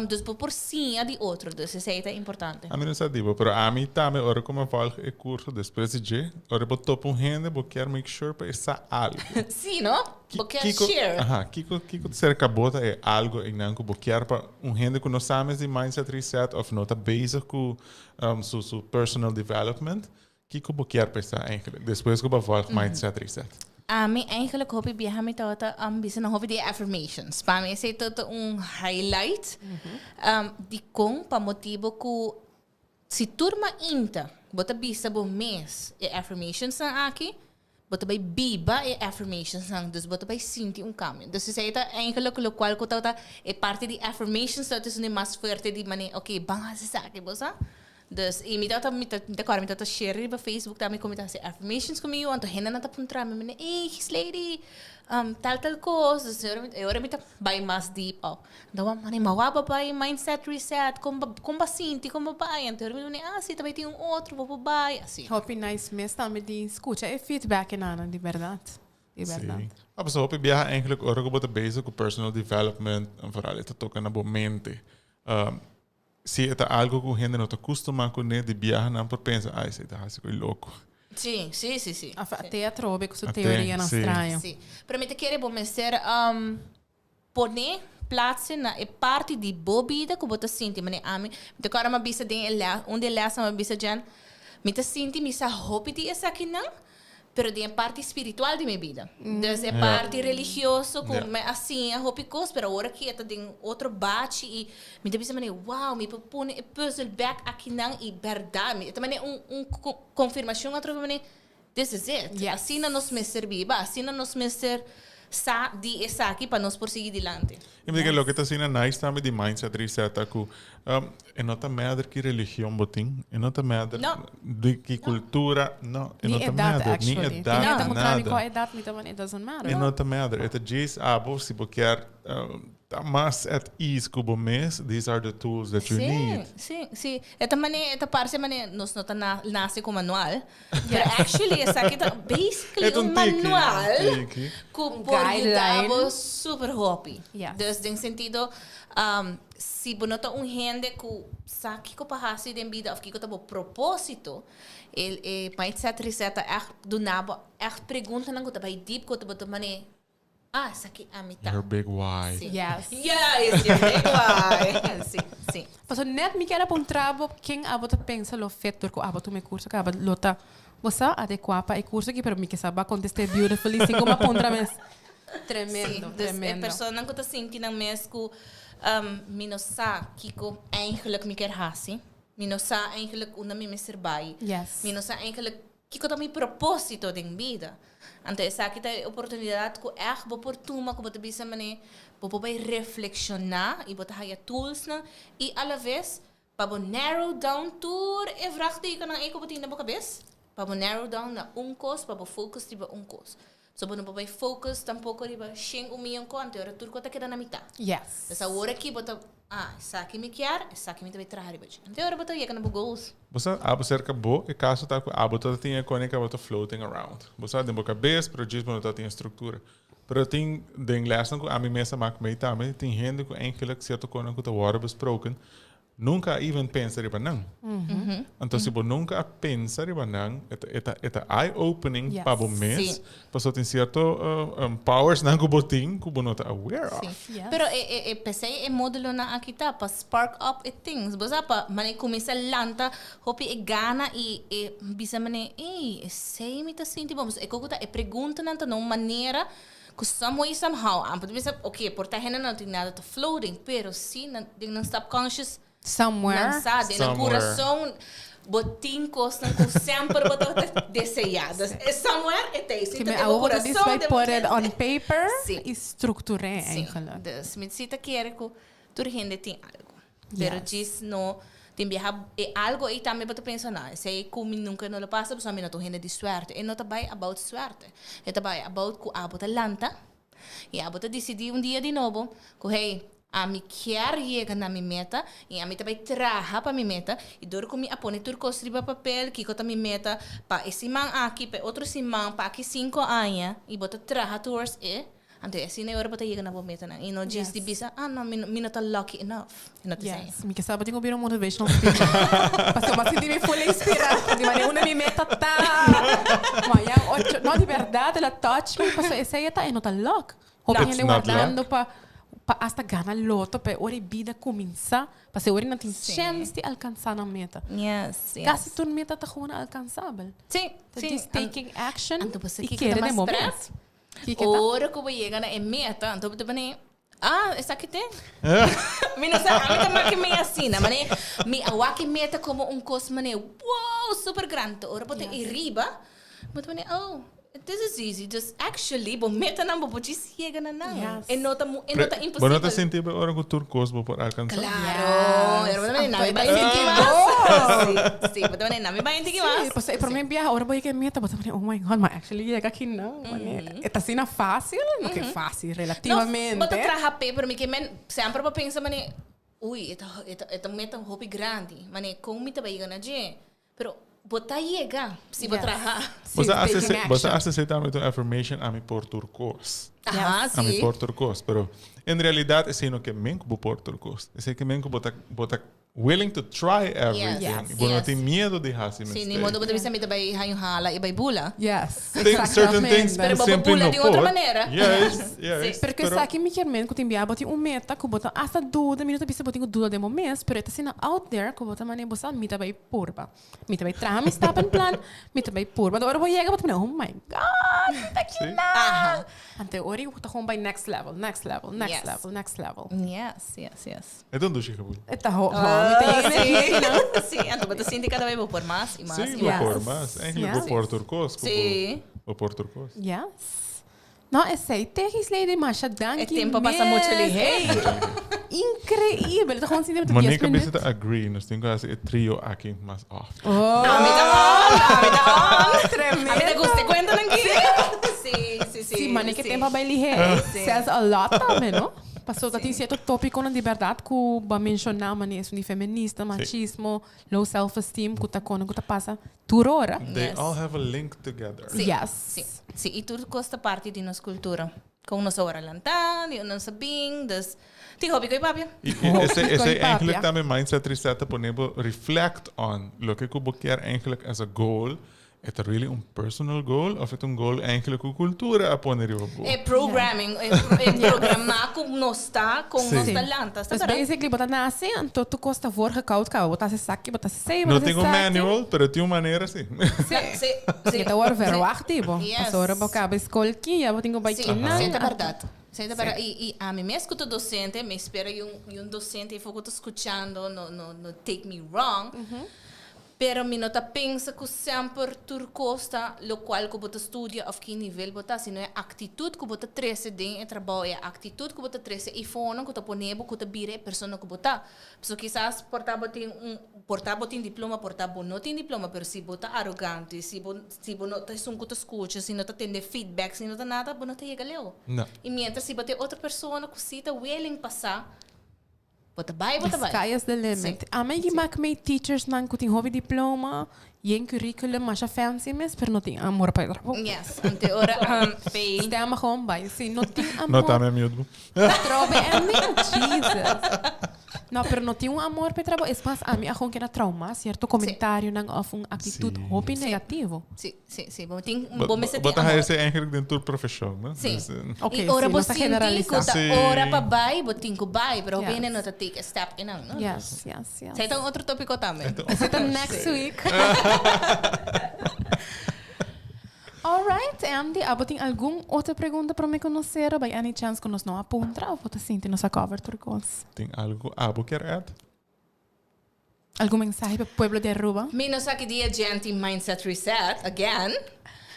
dus por sim a de outro dus isso é importante a mim não sabe pero a mim também ora como falo é curso depois de ora botou um rende bo quer make sure para essa algo sim não bo quer share kiko ser cabota é algo em nanco bo quer para rende que nós sabemos de mindset reset of nota basic com su personal development kiko bo quer para essa eigenlijk depois que bo falo mindset reset me eigenlijk hoop ik bij hem dat bisa na hoop die affirmations. Para mim é todo highlight de com para motivo que se turma inta, bota bisa bo mês e affirmations na aqui, bota by biba e affirmations na, dus bota by sinti cambio. Dus is het eigenlijk lo qual ko tata e parte di affirmations dat is een mas fuerte di mane, okay, bang sa aqui bosa. Dus e me dat share op Facebook daarmee kom je dan affirmations kom je want hen na tapuntra me mene his lady tal coisa dus eu me by mas deep então mane mawaba by mindset reset com basinti com babai então eu me se também tem outro babai assim happy nice mes também de escuta e feedback nana de verdade mas hoop ik bij eigenlijk ook op de bezig com personal development en vooral het toca na mente se é algo que a gente não está acostumado com de viajar não por pensar isso está assim coisa louco sim até a trobe com sua teoria não estranha sim para mim te querer bom ser poner plaatsen na e parte di bobida que bota sinti mane ami te cara uma bisa de onde lessa uma bisa jan me te sinti me sa hope di essa aqui não pero de parte espiritual de minha vida. Dus é parte religioso, como assim, a hopicos, pero agora que está tem outro bate e me deve ser wow, me propõe e puzzle back aqui não e verdade, é também confirmação outra vez, this is it. Yes. Assim não nos me servir, assim não nos me ser sa di essa aqui para nos prosseguir dilante. Eu me digo lo que está sendo nice também de mindset reset aku é nota merda que religião botin é nota merda de que cultura não é nota merda nem edad nada it doesn't matter é nota merda é diz se você quer mas at ease kubo mes these are the tools that you need sim esta maneira esta parte maneira nós não tá nasce com manual but actually essa aqui tá basically manual com guideline super happy dus em sentido se bonota gente que sabe que pahasi den vida of que tá propósito ele mindset reset do nabo pergunta não que tá deep que tá maneira essa aqui é a mitad. Your big why. Sí. Yes, your big why. Sim. Paso net me quero um trabalho quem abota pensa lo feito porque abota me curso que abota lota. Você adequa para o curso que para mim que sabe contestar beautifully sem como apontar mes. Tremendo. É pessoa não que tá sentindo mesmo me não sabe que eigenlijk me quer hasi. Me não sabe eigenlijk onde me serbai. Yes. Me não sabe eigenlijk que tá meu propósito de vida. Então, essa aqui é a oportunidade que é oportuna que você bisa mané, para reflexionar e botar aí tools na e à la vez para narrow down tour e vraag die kan na eko botin na cabeça para narrow down na course para focus tipo course. So, não vai focus tampoco riba xing umiyan ko ante ora turco tá quedando na mitad. Yes. Essa hora aqui bota essa aqui me quer, essa aqui me também trazer riba. Ante ora bota ia na goals. Você abo cerca bo e caso tá com abo tá tinha conecta bota floating around. Você tem boca cabeça, pero diz não tá tinha estrutura. Pero tem de inglês não a mim mesma mak meita, também tem gente com eigenlijk certo conen com tá word besproken. Nunca even pensa riba não. Então se você nunca pensa riba não, é eye opening para o mês. Passou tem certo powers não que botin, que você não tá aware of. Yes. Pero pensei módulo na aqui tá para spark up things. Bosa pa mane começa lanta, hopi e gana e bisa mane sei me tá sentindo vamos. E coco tá pergunta nanta não maneira que some way somehow. Amper bisa okay, por tá rena não tem nada tá floating, pero sim não subconscious Somewhere. No coração, botim costa com sempre botar desejadas. Somewhere it is. Então, a outra diz vai put it on paper e estruturar eigenlijk. Dus, met zita quer que tu gente tem algo. Pero diz no tem viajar é algo aí também para pensar não. Se como nunca não passa, só me não tô gente de sorte. E não tá bem about sorte. É tá bem about que a bota lanta. E a bota decidir dia de novo, que hey, a mim quer chegar na minha meta e a mim também trabalhar para minha meta e dor com me apone turcos riba papel que cota minha meta para esse man aqui para outro simão para aqui 5 anos e bota trabalhar towards então assim na hora para chegar na minha meta não e não just de bisa não me não tá lucky enough não te sei me que sabe tenho que ouvir motivational speaker para eu me sentir me full inspirada de maneira uma minha meta tá mas não de verdade ela touch me para essa aí tá e não tá luck hoping guardando para hasta gana loto para ora vida começa para se ora não tem chance de alcançar a meta. Yes. Quase tua meta está gewoon alcançável. Sim. Just taking action e querer no momento. Ora que vai chegar na meta, então tu bem essa aqui tem. Mina sa a meta que me assina, mané, me awaki meta como coisa mané, wow, super grande. Ora pode ir riba, mas mané, this is easy. Just actually, bom meta não vou te chegar na não. É nota impossível. Bom, não tá sentindo agora que o turcos vou por alcançar. Claro. Eu não não vai sentir mais. Sim, mas também não vai sentir mais. Sim, para mim viajar agora vou que meta, mas oh my god, mas actually chega aqui não. É assim na fácil, não que fácil relativamente. Não, mas trabalhar para mim que sempre para pensar, mané, ui, esta meta um hobby grande, mané, como me também ganha de, pero botar chega, se botar trabalhar. Você aceita a minha affirmation a mim por turcos. A mim por turcos, pero em realidade é não que me que por turcos. É que me que bota willing to try everything. Bueno, não tem medo de fazer mistake. Sim, nem modo de você me também hala e vai bula. Yes. Certain things pero simply bula não de outra maneira. Yes. Porque sa aqui me quer mesmo que tem biaba tem meta que bota hasta dúvida, minuto bisa botinho dúvida de momento, pero está sendo out there que bota maneira bosa me também purba. Me também traha me stop and plan, me também purba. Agora vou chegar bota oh my god, tá aqui na. Ante ori eu tá com by next level. Yes. É tudo chico. É tá ho. Sim, então você sente cada vez vou por mais e mais. Sim, vou por mais. Eigenlijk vou por turcos. Sim. Vou por turcos. Yes. Não, essa aí tem que ser de macha danke. É tempo passa muito ali. Incrível. Tá com sentido de mas nem cabeça tá agree, nós temos que fazer trio aqui mais off. A mim tá on. Tremendo. A mim tá gostei quando aqui. Sim, mas nem que tempo vai ali. Says a lot também, não? Passou tem certo tópico na verdade que va mencionar maneira de feminista, machismo, low self-esteem, que tá que tá passa tudo hora. They all have a link together. Yes. Sim, e tudo costa parte de nossa cultura. Com nossa hora lantan, e nossa bing, das tem hobby com papia. Esse eigenlijk também mindset reset para reflect on lo que eu quero eigenlijk as a goal. É really personal goal of é goal eigenlijk com cultura a poner o É programming, é programar com nossa lantas. Mas basically, botar nasce, então tu costa vorige koud kou, botar se saque, botar se sei, não tem manual, pero tem uma maneira sim. Sim. Então agora verwacht tipo. Mas agora boca a escola aqui, eu tenho que sim, é verdade. E a mim mesmo que docente, me espera um docente e fogo escutando, no take me wrong. Pero mi nota pensa que sempre turcosta lo qual que bota estudia of que nível bota, sino é atitude que bota trece dentro do trabalho, é atitude que bota trece e fone que tá ponebo que tá bire persona que bota. So quizás portabo tem diploma, portabo não tem diploma, pero se bota arrogante, se não tá sun que tá escuta, se não tá tendo feedback, se não tá nada, não tá chega leo. Não. E mientras se bota outra pessoa que se tá willing passar, bota vai. Sky is the limit. A mim que maak mij teachers nan que tem hobby diploma, e em curriculum mas fancy mes, pero não tem amor para trabalho. Yes, ante ora pay. Stemma gewoon bij, sim, não tem amor. Não tá me miúdo. Trobe é nem Jesus. Não, pero não tem amor para trabalho. Es más, a mim a que na trauma, certo comentário nan of atitude hobby negativo. Sim. Bom me senti Bota esse eigenlijk dentro do profissão, né? Sim. Ok, ora sim, você generalizar. ora para bai, botin ko bai, pero bem não tá take a step in não. Yes. Sai então outro tópico também. Esse next week. Alright, Andy, tem alguma outra pergunta para me conhecer? By any chance que nós não aponta ou você sente nossa cover turcos? Tem algo quer add? Algum mensagem para o povo de Aruba? Menos aqui dia gente mindset reset again.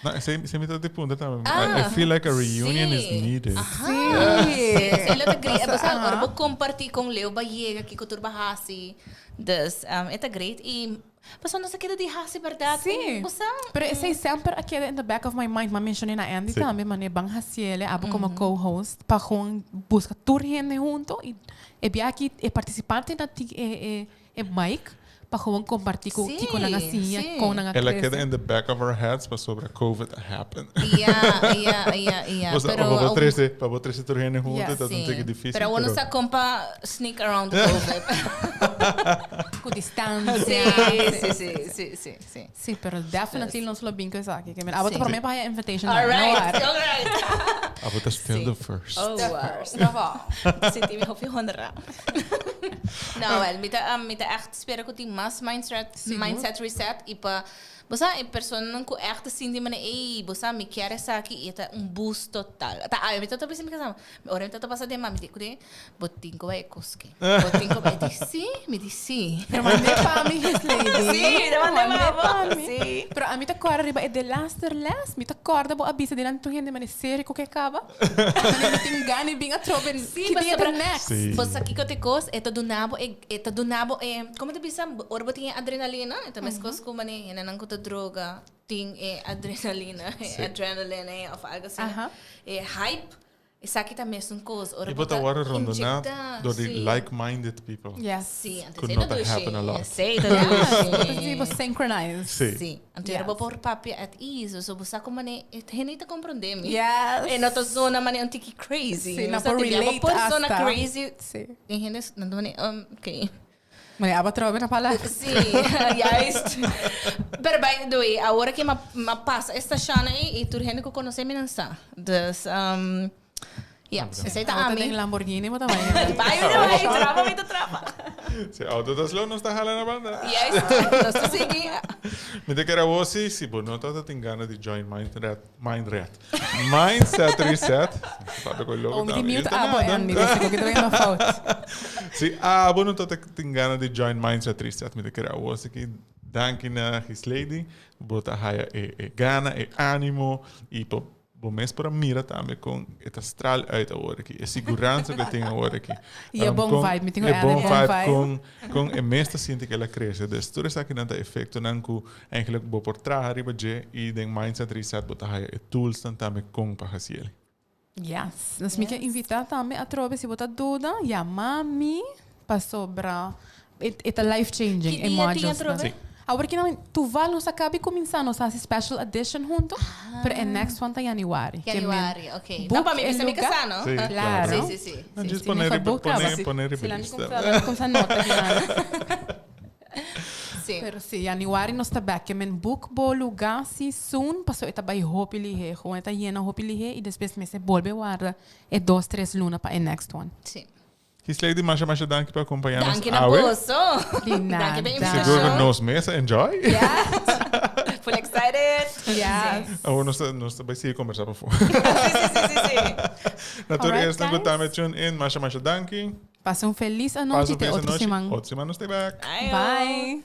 Não, você me tá de punta também. I feel like a reunion is needed. Sim. Ele tá great. Você agora vou compartilhar com Leo Baiega que cultura bahasi. Dus, é great e mas não sei que de hasi verdade. Sim. Pero esse sempre aqui in the back of my mind, mas mencionei na Andy também, mas bang hasiele, abo como co-host, para gewoon buscar tour gente junto e bia aqui e participante na mic, para gewoon compartilhar com a nacinha, com a ela queda in the back of our heads para sobre COVID happen. Yeah. Pero para botar esse tour gente junto, tá um pouco difícil. Pero uno sa compa sneak around the COVID. Com distância. Sim. Sim, pero definitely não sou bem coisa aqui. Abo para mim para invitation. Alright. Abo tá still the first. Oh, wow. Senti me hopi honra. Não, well, mita echt espero que tem mais mindset reset e para você é pessoa que echt sente mane ei, você me quer essa aqui é boost total. Tá, eu me tô pensando que sabe. Ora, eu tô passando de mami, digo, botinho vai coske. Botinho vai me disse. Pero mandei para mim, lady. Sim, mandei para mim. Sim. Pero a mim tá corda riba é the last me tá corda bo avisa de lanto gente mane série que acaba. Não tem gani bem a troben. Sim, que dia the next. Você aqui que te cos, é do nabo, como te bisa, ora botinho adrenalina, então mas cos como mane, não que droga, tem adrenalina, adrenaline of algo assim. Hype, isso aqui também são coisas. E bota agora rondonado door the like-minded people. Yes. Sim, could not happen a lot. Sim, você synchronize. Sim. Então eu vou pôr papel at ease, so você como mané, renita compreender-me. Yes. E nota zona mané antigo crazy. Sim, não por relate a zona crazy. Sim. E hennes, não mané, okay. Mas aba trobe na pala. Sim, juist. Pero by the way, agora que ma passa esta chana e tu gente que conhece me não sa. Dus você tá a mim Lamborghini mo também. Vai, trava muito trava. Se auto das lo não está jalando a banda. Yes, nós seguir. Me te quero você se bom não tá tem gana de join mindset reset. Sabe com logo. O me mute abo me disse que também não falta. Se bom não tá tem gana de join mindset reset, me te quero você que danke na his lady, bota haia gana e ânimo e bom mês para mira também com esta astral uit agora aqui, a segurança que tem agora aqui. E é bom vibe, me tenho bom vibe com a mesta sinto que ela cresce. Dus tudo isso aqui não tem efeito não que eigenlijk vou por trás arriba je e den mindset reset bota haia e tools também com para fazer. Yes, nós me quer invitar também a trobe se botar dúvida, ya mami para sobra it a life changing Que dia tinha trobe? Agora que não, tu vai nos acabe começar nossa special edition junto, pero é next one tá January. January, ok. Não para mim que se me casar, não? Sim, claro. Sim. Não diz poner revista. Com nota Sim. Pero sim, January nós tá back, men book bo lugar si soon, passou eta by hopili he, gewoon eta yena hopili he e depois me se volve guarda e 2-3 luna para next one. Sim. His lady, masha danke para acompanhar-nos. Danke na bolso. De nada. Danke pela invitação. Seguro nos mesa, enjoy. Yes. Full excited. Yes. Agora nós vai seguir conversar para fora. Sim. Natuurlijk, nós gostamos de tune in. Masha danke. Passa feliz a noite e até outra semana. Outra semana nós te back. Bye.